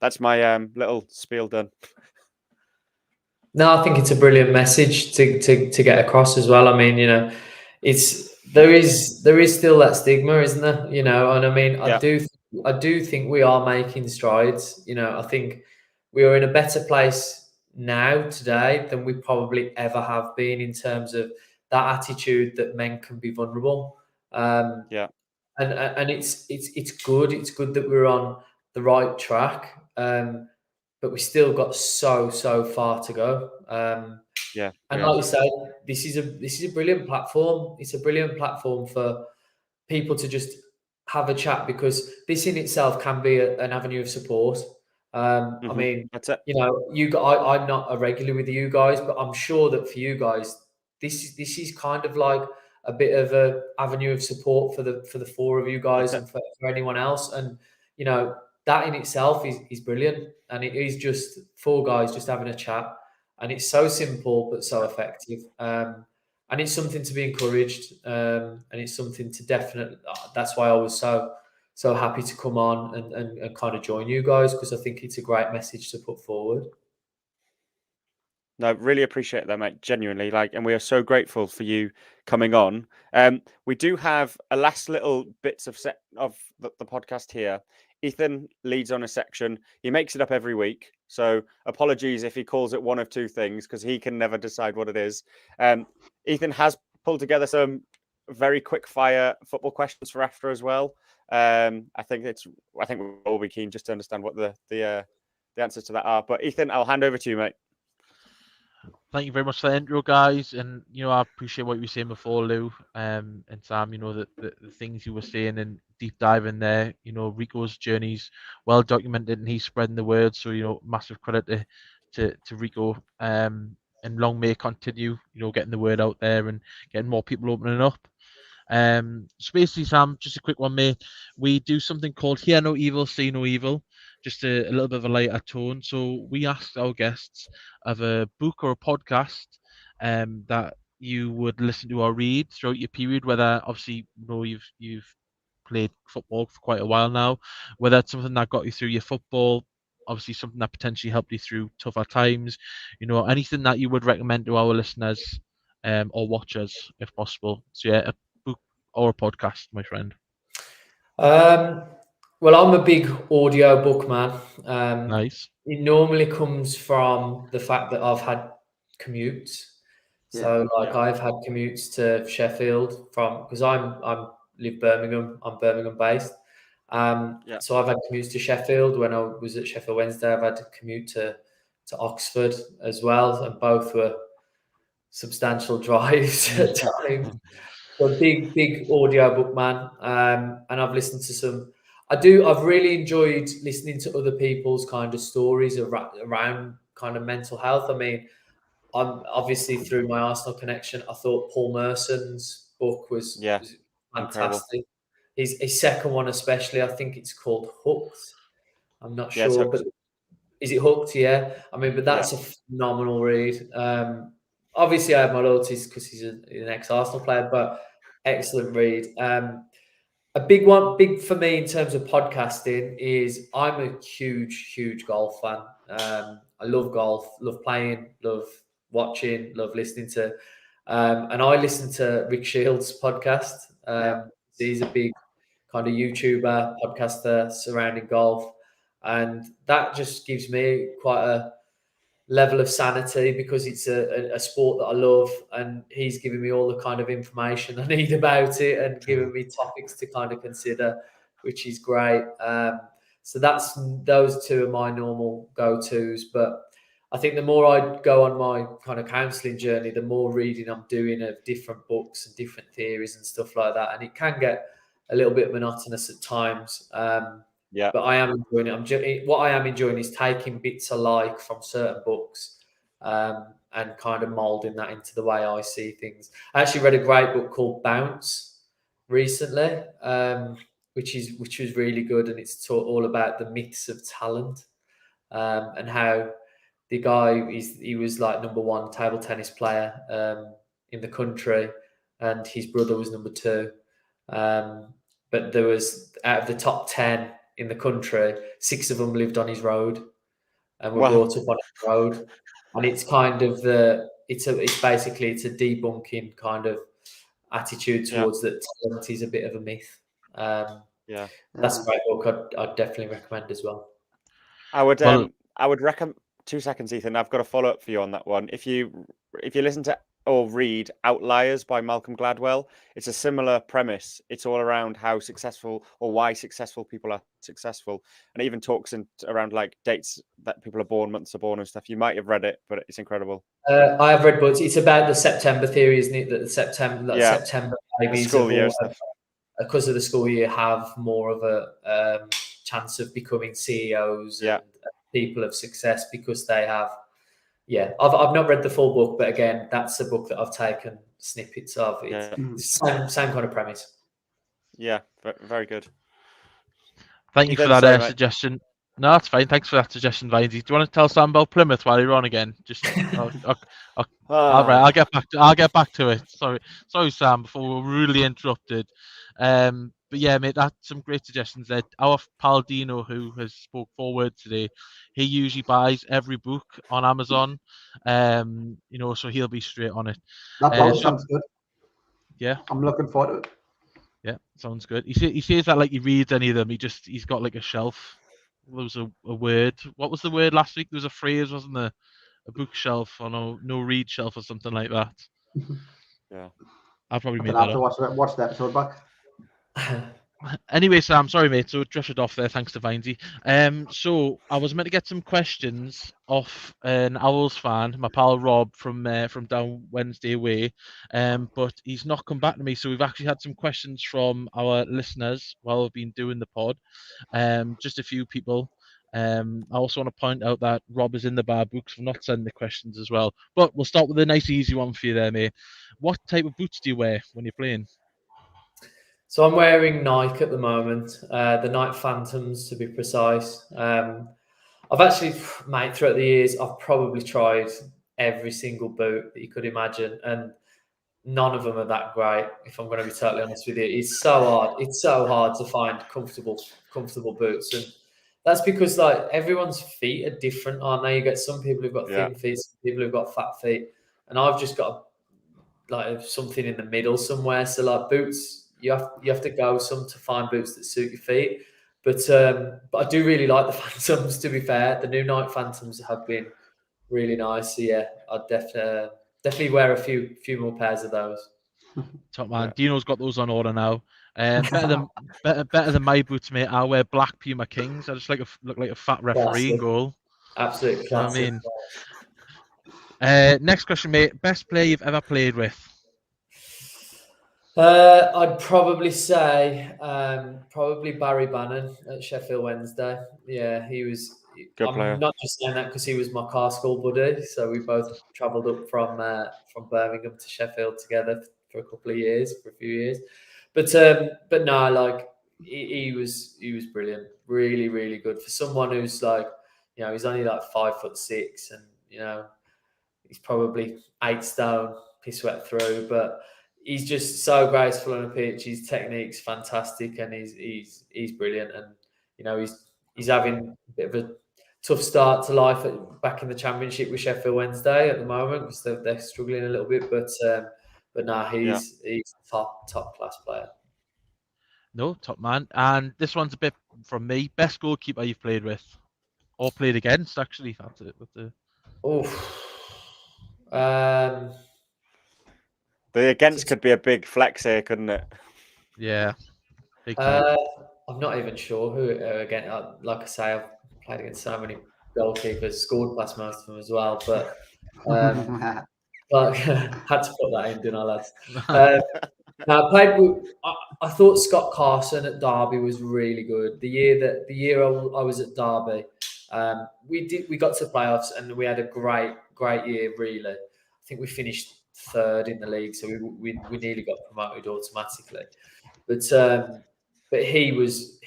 That's my little spiel done. No, I think it's a brilliant message to get across as well. I mean, there is still that stigma, isn't there? And I mean, I do think we are making strides. I think we are in a better place now today than we probably ever have been in terms of that attitude that men can be vulnerable. And it's good. It's good that we're on the right track. But we still got so far to go. And like you said, this is a brilliant platform. It's a brilliant platform for people to just have a chat, because this in itself can be an avenue of support. I mean, that's it. I'm not a regular with you guys, but I'm sure that for you guys, this is kind of like a bit of a avenue of support for the four of you guys and for anyone else. And that in itself is brilliant, and it is just four guys just having a chat, and it's so simple but so effective, and it's something to be encouraged, and it's something to definitely. That's why I was so happy to come on and kind of join you guys, because I think it's a great message to put forward. No, really appreciate that, mate. Genuinely, and we are so grateful for you coming on. We do have a last little bits of the podcast here. Ethan leads on a section. He makes it up every week, so apologies if he calls it one of two things, because he can never decide what it is. Ethan has pulled together some very quick fire football questions for after as well. I think we'll all be keen just to understand what the answers to that are. But Ethan, I'll hand over to you, mate. Thank you very much for the intro, guys. And I appreciate what you were saying before, Lou, and Sam. The things you were saying and deep dive in there. Rico's journey's well documented, and he's spreading the word. So massive credit to Rico. And long may it continue. Getting the word out there and getting more people opening up. So basically, Sam, just a quick one, mate. We do something called Hear No Evil, See No Evil. Just a little bit of a lighter tone. So we asked our guests of a book or a podcast that you would listen to or read throughout your period, whether obviously you've played football for quite a while now, whether it's something that got you through your football, obviously something that potentially helped you through tougher times, anything that you would recommend to our listeners or watchers if possible. So yeah, a book or a podcast, my friend. Well, I'm a big audio book man. Nice. It normally comes from the fact that I've had commutes. So I've had commutes to Sheffield because I live Birmingham. I'm Birmingham based. So I've had commutes to Sheffield. When I was at Sheffield Wednesday, I've had to commute to Oxford as well, and both were substantial drives at times. So big audiobook man, and I've listened to some. I've really enjoyed listening to other people's kind of stories around kind of mental health. I mean, I'm obviously through my Arsenal connection. I thought Paul Merson's book was fantastic. Incredible. His second one, especially, I think it's called Hooked. I'm not sure, but is it Hooked? Yeah. I mean, but that's a phenomenal read. Obviously, I have my loyalties because he's an ex-Arsenal player, but excellent read. A big for me in terms of podcasting is I'm a huge golf fan. I love golf, love playing, love watching, love listening to. And I listen to Rick Shields' podcast. He's a big kind of YouTuber, podcaster surrounding golf. And that just gives me quite a level of sanity because it's a sport that I love, and he's giving me all the kind of information I need about it and giving me topics to kind of consider, which is great. So those two are my normal go-tos. But I think the more I go on my kind of counselling journey, the more reading I'm doing of different books and different theories and stuff like that. And it can get a little bit monotonous at times. But I am enjoying it. What I am enjoying is taking bits I like from certain books and kind of moulding that into the way I see things. I actually read a great book called Bounce recently, which was really good, and it's all about the myths of talent, and how the guy he was like number one table tennis player in the country, and his brother was number two. But there was, out of the top 10 in the country, 6 of them lived on his road and were brought up on his road. And it's kind of it's basically a debunking kind of attitude towards that talent is a bit of a myth. That's a great book. I'd definitely recommend as well. I would recommend 2 seconds, Ethan. I've got a follow up for you on that one. If you listen to or read Outliers by Malcolm Gladwell, it's a similar premise. It's all around how successful or why successful people are successful, and it even talks around like dates that people are born, months are born, and stuff. You might have read it, but it's incredible. I have read books. It's about the September theory, isn't it? That the September babies school year stuff. Because of the school year have more of a chance of becoming CEOs and people of success because they have. Yeah, I've not read the full book, but again, that's a book that I've taken snippets of. It's same kind of premise. Yeah, very good. Thank you for that suggestion. No, that's fine. Thanks for that suggestion, Viney. Do you want to tell Sam about Plymouth while you're on again? Just all right. I'll get back to it. Sorry, Sam. Before we're rudely interrupted. But yeah, mate, that's some great suggestions there. Our pal Dino, who has spoke forward today, he usually buys every book on Amazon. So he'll be straight on it. That sounds good. Yeah, I'm looking forward to it. Yeah, sounds good. He says that like he reads any of them. He's got like a shelf. There was a word. What was the word last week? There was a phrase, wasn't there? A bookshelf or no read shelf or something like that. Yeah, I'll probably make that that up. up. Watch the episode back. Anyway, Sam, sorry mate, so it drifted off there thanks to Viney. So I was meant to get some questions off an Owls fan, my pal Rob from down Wednesday way, but he's not come back to me. So we've actually had some questions from our listeners while we've been doing the pod. Just a few people. I also want to point out that Rob is in the bar books for not sending the questions as well. But we'll start with a nice easy one for you there, mate. What type of boots do you wear when you're playing? So I'm wearing Nike at the moment, the Nike Phantoms to be precise. I've actually, mate, throughout the years, I've probably tried every single boot that you could imagine, and none of them are that great, if I'm going to be totally honest with you. It's so hard. It's so hard to find comfortable boots, and that's because like everyone's feet are different, aren't they? You get some people who've got thin feet, some people who've got fat feet, and I've just got like something in the middle somewhere. So like boots. You have to go some to find boots that suit your feet, but I do really like the Phantoms. To be fair, the new Nike Phantoms have been really nice. So yeah, I'd definitely wear a few more pairs of those. Top man, Dino's got those on order now. Better than my boots, mate. I wear black Puma Kings. I just look like a fat referee in goal. Absolutely classic. Next question, mate. Best player you've ever played with? I'd probably say probably Barry Bannon at Sheffield Wednesday. Yeah, he was. Good player. I'm not just saying that because he was my car school buddy. So we both travelled up from Birmingham to Sheffield together for a few years. But no, like he was brilliant. Really, really good for someone who's like, he's only like 5'6", and he's probably 8 stone, piss wet through, but. He's just so graceful on the pitch. His technique's fantastic, and he's brilliant. And he's having a bit of a tough start to life back in the Championship with Sheffield Wednesday at the moment because they're struggling a little bit. But no, he's top class player. No, top man. And this one's a bit from me. Best goalkeeper you've played with or played against? Actually, that's it. The against could be a big flex here, couldn't it? Yeah. I'm not even sure who again. Like I say, I've played against so many goalkeepers, scored past most of them as well. But had to put that in, didn't I, lads? I thought Scott Carson at Derby was really good. The year I was at Derby, we got to playoffs and we had a great year. Really, I think we finished third in the league, so we nearly got promoted automatically. But he was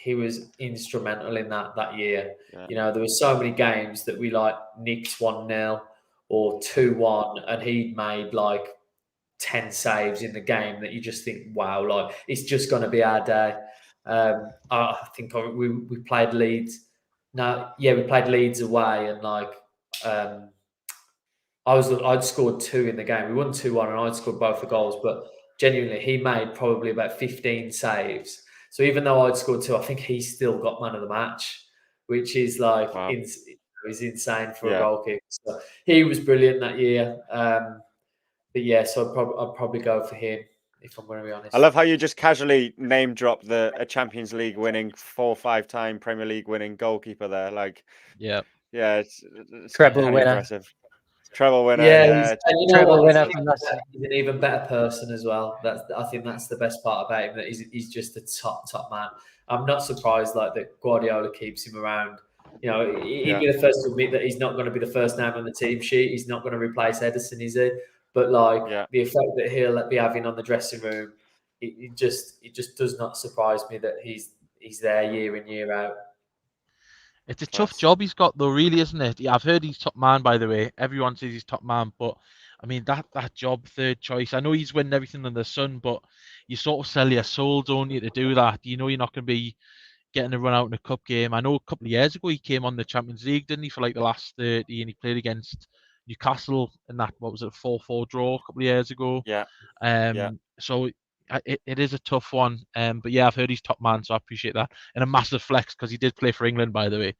instrumental in that year. Yeah. There were so many games that we like nicked 1-0 or 2-1, and he'd made like 10 saves in the game that you just think, wow, like it's just going to be our day. I think we played Leeds. We played Leeds away, and like I'd scored 2 in the game. We won 2-1, and I'd scored both the goals. But genuinely, he made probably about 15 saves. So even though I'd scored 2, I think he still got man of the match, which is like is insane for a goalkeeper. So he was brilliant that year. But yeah, so I'd probably go for him if I'm going to be honest. I love how you just casually name drop a Champions League winning 4 or 5 time Premier League winning goalkeeper there. Like, it's treble winner. Impressive. Treble winner. Yeah, treble winner. He's an even better person as well. I think that's the best part about him, that he's just a top man. I'm not surprised like that Guardiola keeps him around. He'd be the first to admit that he's not going to be the first name on the team sheet. He's not going to replace Ederson, is he? But the effect that he'll be having on the dressing room, it just does not surprise me that he's there year in, year out. It's a tough job he's got though, really, isn't it? Yeah, I've heard he's top man, by the way. Everyone says he's top man, but I mean that job, third choice. I know he's winning everything under the sun, but you sort of sell your soul, don't you, to do that? You're not going to be getting a run out in a cup game. I know a couple of years ago he came on the Champions League, didn't he, for like the last 30, and he played against Newcastle in that, what was it, 4-4 draw a couple of years ago. So it is a tough one. But yeah, I've heard he's top man, so I appreciate that. And a massive flex because he did play for England, by the way.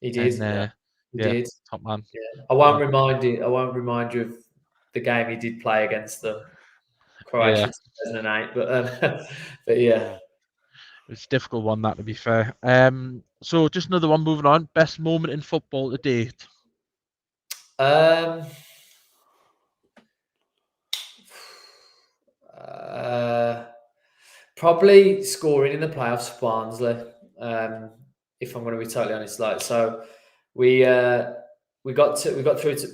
He did. He did. Top man. Yeah. I won't remind you of the game he did play against them, Croatia 2008. But yeah. It's a difficult one, that, to be fair. So just another one, moving on. Best moment in football to date. Probably scoring in the playoffs for Barnsley. If I'm going to be totally honest, we got through to.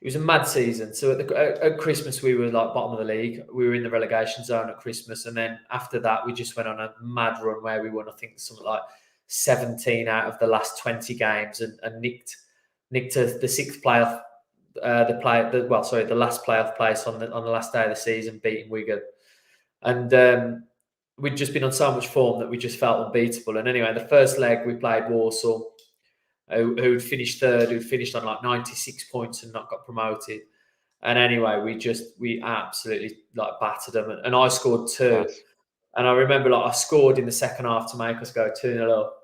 It was a mad season. So at Christmas we were like bottom of the league. We were in the relegation zone at Christmas, and then after that we just went on a mad run where we won, I think, something like 17 out of the last 20 games, and nicked the sixth playoff. The last playoff place on the last day of the season, beating Wigan, and we'd just been on so much form that we just felt unbeatable. And anyway, the first leg we played Warsaw, who'd finished third, who'd finished on like 96 points and not got promoted. And anyway, we absolutely like battered them, and I scored 2. Nice. And I remember I scored in the second half to make us go 2-0 up,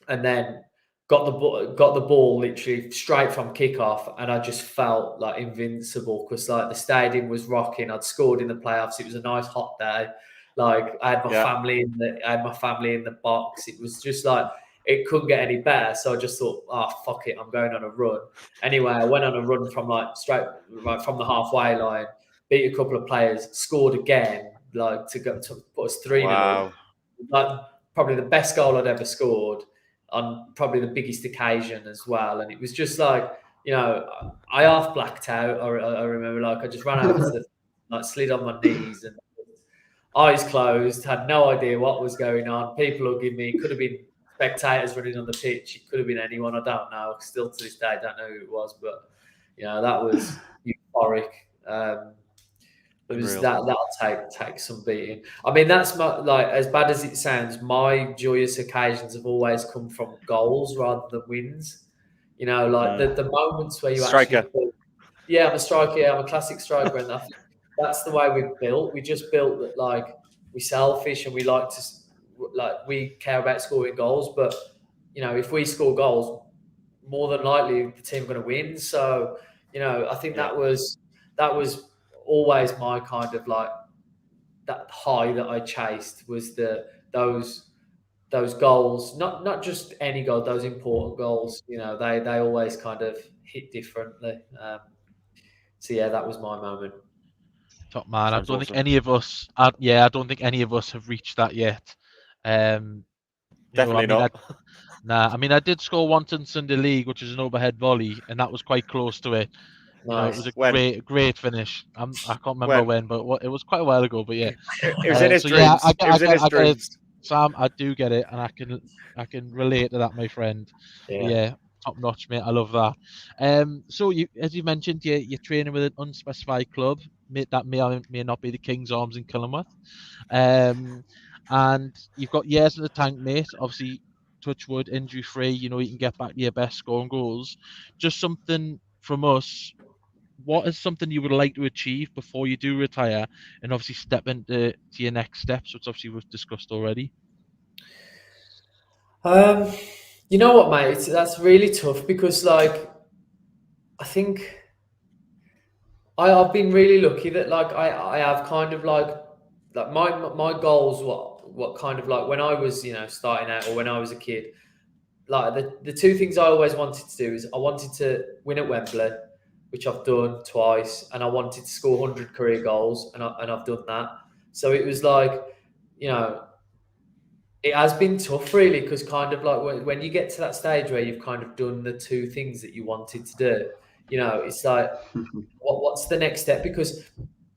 and then got the ball literally straight from kickoff, and I just felt like invincible because the stadium was rocking. I'd scored in the playoffs. It was a nice hot day. I had my family in the box. It was just it couldn't get any better. So I just thought, fuck it, I'm going on a run. Anyway, I went on a run from straight from the halfway line, beat a couple of players, scored again, to put us 3-0. Wow. Probably the best goal I'd ever scored on probably the biggest occasion as well. And it was just I half blacked out. I remember I just ran over to the slid on my knees and eyes closed, had no idea what was going on. People hugging me. It could have been spectators running on the pitch. It could have been anyone. I don't know. Still to this day, I don't know who it was, but that was euphoric. It was that'll take some beating. I mean, that's as bad as it sounds, my joyous occasions have always come from goals rather than wins. The moments where you striker. Actually I'm a striker. I'm a classic striker, and that's the way we've built. We just built that we're selfish and we like to we care about scoring goals. But if we score goals, more than likely the team are going to win. So I think that was always my kind of that high that I chased was those goals, not just any goal, those important goals. They always kind of hit differently. So yeah, that was my moment. Top man. I don't think any of us. I don't think any of us have reached that yet. Definitely not. I did score once in Sunday League, which is an overhead volley, and that was quite close to it. It was a When? great finish. I can't remember when, but it was quite a while ago. But yeah, It was in his so dreams. yeah, It was in his I get it, dreams. Sam. I do get it, and I can relate to that, my friend. Yeah, top notch, mate. I love that. So you, as you mentioned, you're training with an unspecified club that may or may not be the King's Arms in Killingworth. And you've got years in the tank, mate. Obviously, touch wood, injury free. You know, you can get back to your best scoring goals. Just something from us. What is something you would like to achieve before you do retire, and obviously step into your next steps, which obviously we've discussed already? You know what, mate? That's really tough because, like, I think I've been really lucky that, like, I have kind of like my goals. What kind of like when I was starting out or when I was a kid, like the two things I always wanted to do is I wanted to win at Wembley, which I've done twice, and I wanted to score 100 career goals, and I've done that. So it was like, it has been tough, really, because kind of like when you get to that stage where you've kind of done the two things that you wanted to do, it's like, what's the next step? Because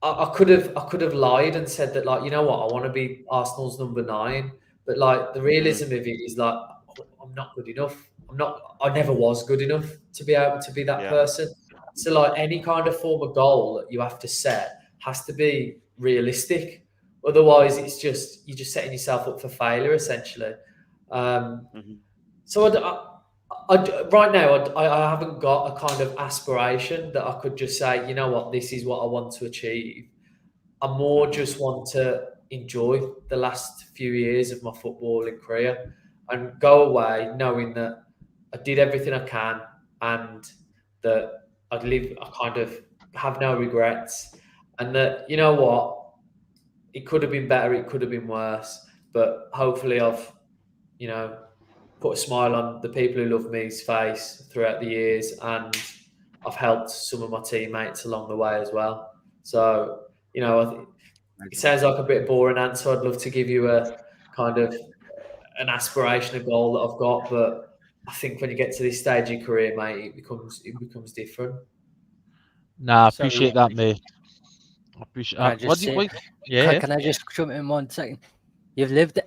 I could have lied and said that, like, you know what, I want to be Arsenal's number 9, but like the realism of it is like, I'm not good enough. I never was good enough to be able to be that person. So like any kind of form of goal that you have to set has to be realistic. Otherwise, you're just setting yourself up for failure, essentially. So right now, I haven't got a kind of aspiration that I could just say, you know what, this is what I want to achieve. I more just want to enjoy the last few years of my footballing career and go away knowing that I did everything I can and that I kind of have no regrets, and that, you know what, it could have been better, it could have been worse, but hopefully I've, put a smile on the people who love me's face throughout the years, and I've helped some of my teammates along the way as well. So, it sounds like a bit boring answer. I'd love to give you a kind of an aspiration, a goal that I've got, but I think when you get to this stage of your career, mate, it becomes different. Nah, I appreciate that, mate. I appreciate Can I just jump in 1 second? You've lived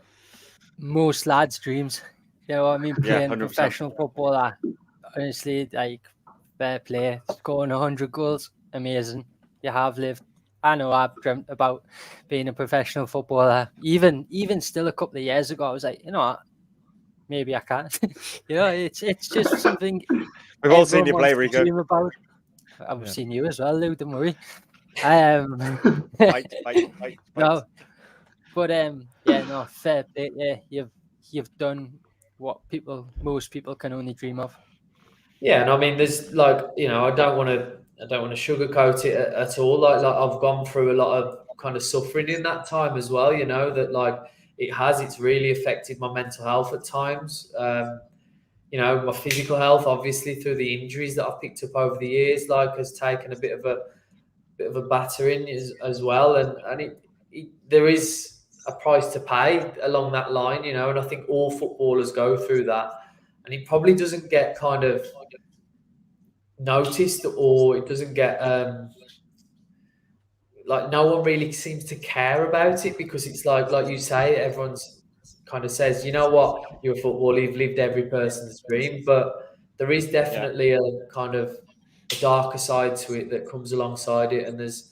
most lads' dreams. You know what I mean? Playing professional football, honestly, like, fair play. Scoring 100 goals, amazing. You have lived. I know I've dreamt about being a professional footballer. Even still a couple of years ago, I was like, you know what? Maybe I can. It's just something we've all seen you play, Rico. About. I've seen you as well, Lou. Don't worry. No, but fair play. Yeah, you've done what most people can only dream of. Yeah, and I mean, there's like, I don't want to sugarcoat it at all. Like I've gone through a lot of kind of suffering in that time as well. That like it's really affected my mental health at times. My physical health, obviously, through the injuries that I've picked up over the years, like, has taken a bit of a battering as well, and there is a price to pay along that line, and I think all footballers go through that, and it probably doesn't get kind of noticed, or it doesn't get like, no one really seems to care about it, because it's like you say, everyone's kind of says, you know what, you're a footballer, you've lived every person's dream, but there is definitely a kind of a darker side to it that comes alongside it, and there's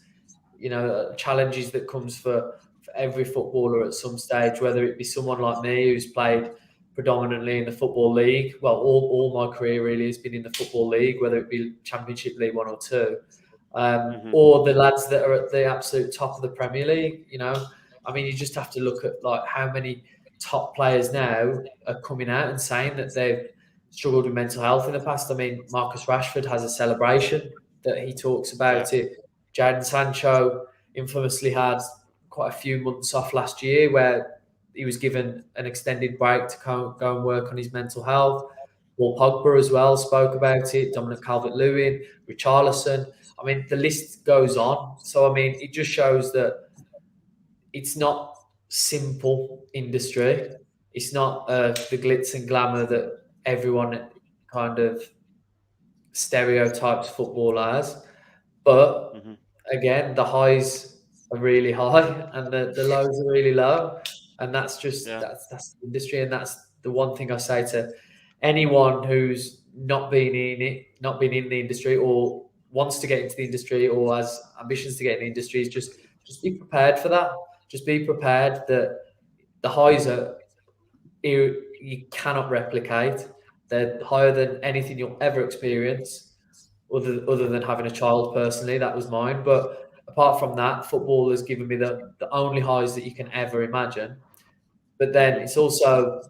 challenges that comes for every footballer at some stage, whether it be someone like me who's played predominantly in the Football League. Well, all my career really has been in the Football League, whether it be Championship League 1 or 2, or the lads that are at the absolute top of the Premier League. I mean, you just have to look at like how many top players now are coming out and saying that they've struggled with mental health in the past. I mean, Marcus Rashford has a celebration that he talks about it. Jadon Sancho infamously had quite a few months off last year where he was given an extended break to go and work on his mental health. Paul Pogba as well spoke about it. Dominic Calvert-Lewin, Richarlison. I mean, the list goes on. So, I mean, it just shows that it's not simple industry. It's not the glitz and glamour that everyone kind of stereotypes football as. But again, the highs are really high and the lows are really low. And that's just that's the industry, and that's the one thing I say to anyone who's not been in the industry or wants to get into the industry or has ambitions to get in the industry is just be prepared for that. Just be prepared that the highs are you cannot replicate. They're higher than anything you'll ever experience, other than having a child. Personally, that was mine. But apart from that, football has given me the only highs that you can ever imagine. But then it's also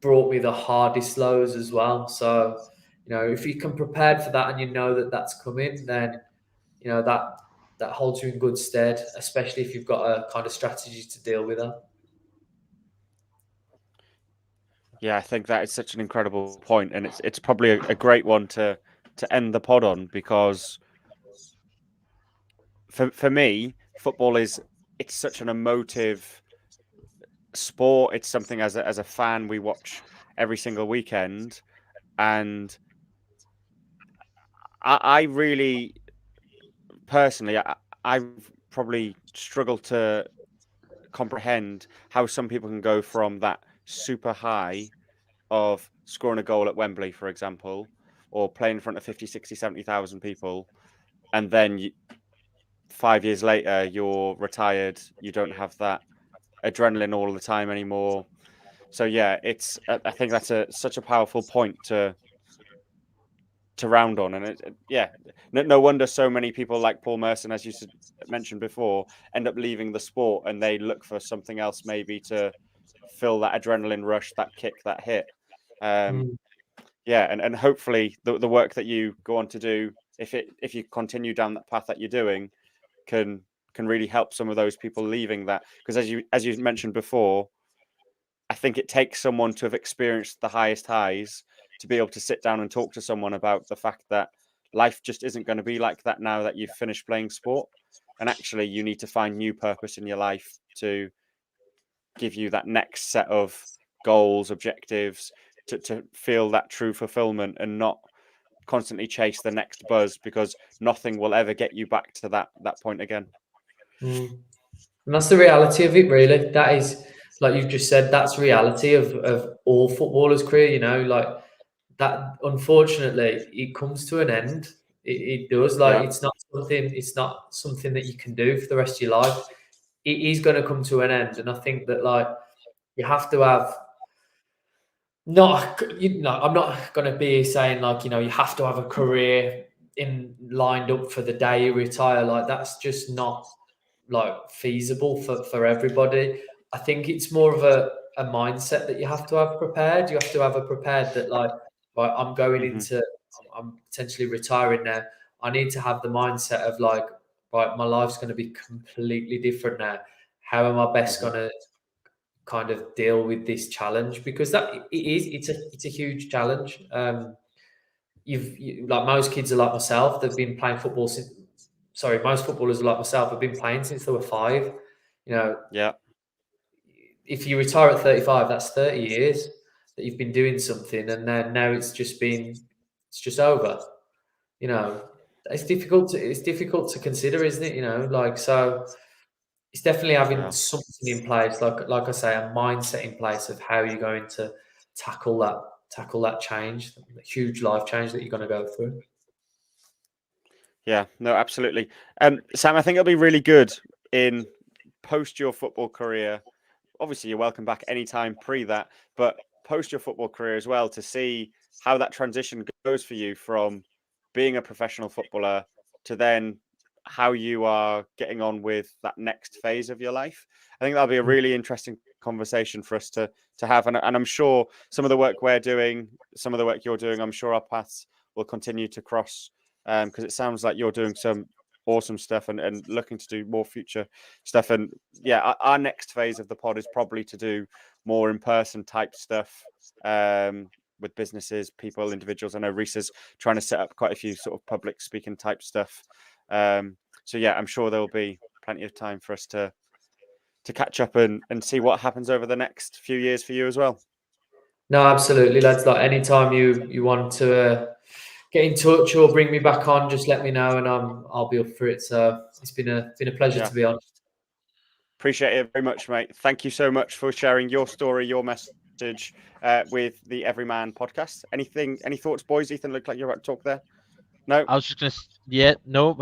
brought me the hardest lows as well. So, if you can prepare for that and you know that that's coming, then that holds you in good stead, especially if you've got a kind of strategy to deal with that. Yeah, I think that is such an incredible point, and it's probably a great one to end the pod on, because for me, football it's such an emotive sport. It's something as a fan we watch every single weekend, and I really personally I've probably struggled to comprehend how some people can go from that super high of scoring a goal at Wembley, for example, or playing in front of 50, 60, 70,000 people, and then 5 years later you're retired, you don't have that adrenaline all the time anymore. So yeah, I think that's such a powerful point to round on, and no wonder so many people like Paul Merson, as you mentioned before, end up leaving the sport and they look for something else maybe to fill that adrenaline rush, that kick, that hit. And hopefully the work that you go on to do, if you continue down that path that you're doing, can really help some of those people leaving that, because as you mentioned before, I think it takes someone to have experienced the highest highs to be able to sit down and talk to someone about the fact that life just isn't going to be like that now that you've finished playing sport, and actually you need to find new purpose in your life to give you that next set of goals, objectives, to feel that true fulfillment and not constantly chase the next buzz, because nothing will ever get you back to that point again. And that's the reality of it, really. That is, like you've just said, that's reality of all footballers' career, like that. Unfortunately, it comes to an end. It does. It's not something that you can do for the rest of your life. It is going to come to an end. And I think that you have to have, I'm not going to be saying you have to have a career lined up for the day you retire. That's just not feasible for everybody. I think it's more of a mindset that you have to have prepared. You have to have a prepared that I'm going into, I'm potentially retiring now. I need to have the mindset of my life's going to be completely different now. How am I best going to kind of deal with this challenge? Because it's a huge challenge. Most kids are like myself. They've been playing football since. Sorry, most footballers are like myself have been playing since they were 5. If you retire at 35, that's 30 years that you've been doing something, and then now it's just over. It's difficult to consider, isn't it? So it's definitely having something in place, like I say, a mindset in place of how you're going to tackle that change, the huge life change that you're going to go through. Yeah, no, absolutely. Sam, I think it'll be really good in post your football career. Obviously, you're welcome back anytime pre that, but post your football career as well, to see how that transition goes for you from being a professional footballer to then how you are getting on with that next phase of your life. I think that'll be a really interesting conversation for us to have. And I'm sure some of the work we're doing, some of the work you're doing, I'm sure our paths will continue to cross, because it sounds like you're doing some awesome stuff and looking to do more future stuff. And yeah, our next phase of the pod is probably to do more in-person type stuff with businesses, people, individuals. I know Reese is trying to set up quite a few sort of public speaking type stuff. So yeah, I'm sure there will be plenty of time for us to catch up and see what happens over the next few years for you as well. No, absolutely, lads. Anytime you want to get in touch or bring me back on, just let me know, and I'll be up for it. So it's been a pleasure to be on. Appreciate it very much, mate. Thank you so much for sharing your story, your message with the Everyman podcast. Any thoughts, boys? Ethan, looked like you're about to talk there. No, I was just gonna. Yeah, nope,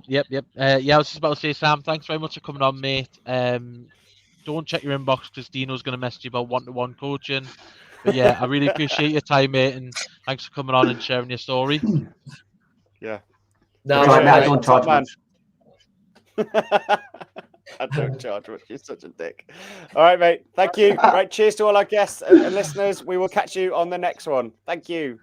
yep. I was just about to say, Sam, thanks very much for coming on, mate. Don't check your inbox because Dino's gonna message you about one-to-one coaching. But yeah, I really appreciate your time, mate, and thanks for coming on and sharing your story. Yeah. No, I don't charge much. I don't charge much. You're such a dick. All right, mate. Thank you. Right, cheers to all our guests and listeners. We will catch you on the next one. Thank you.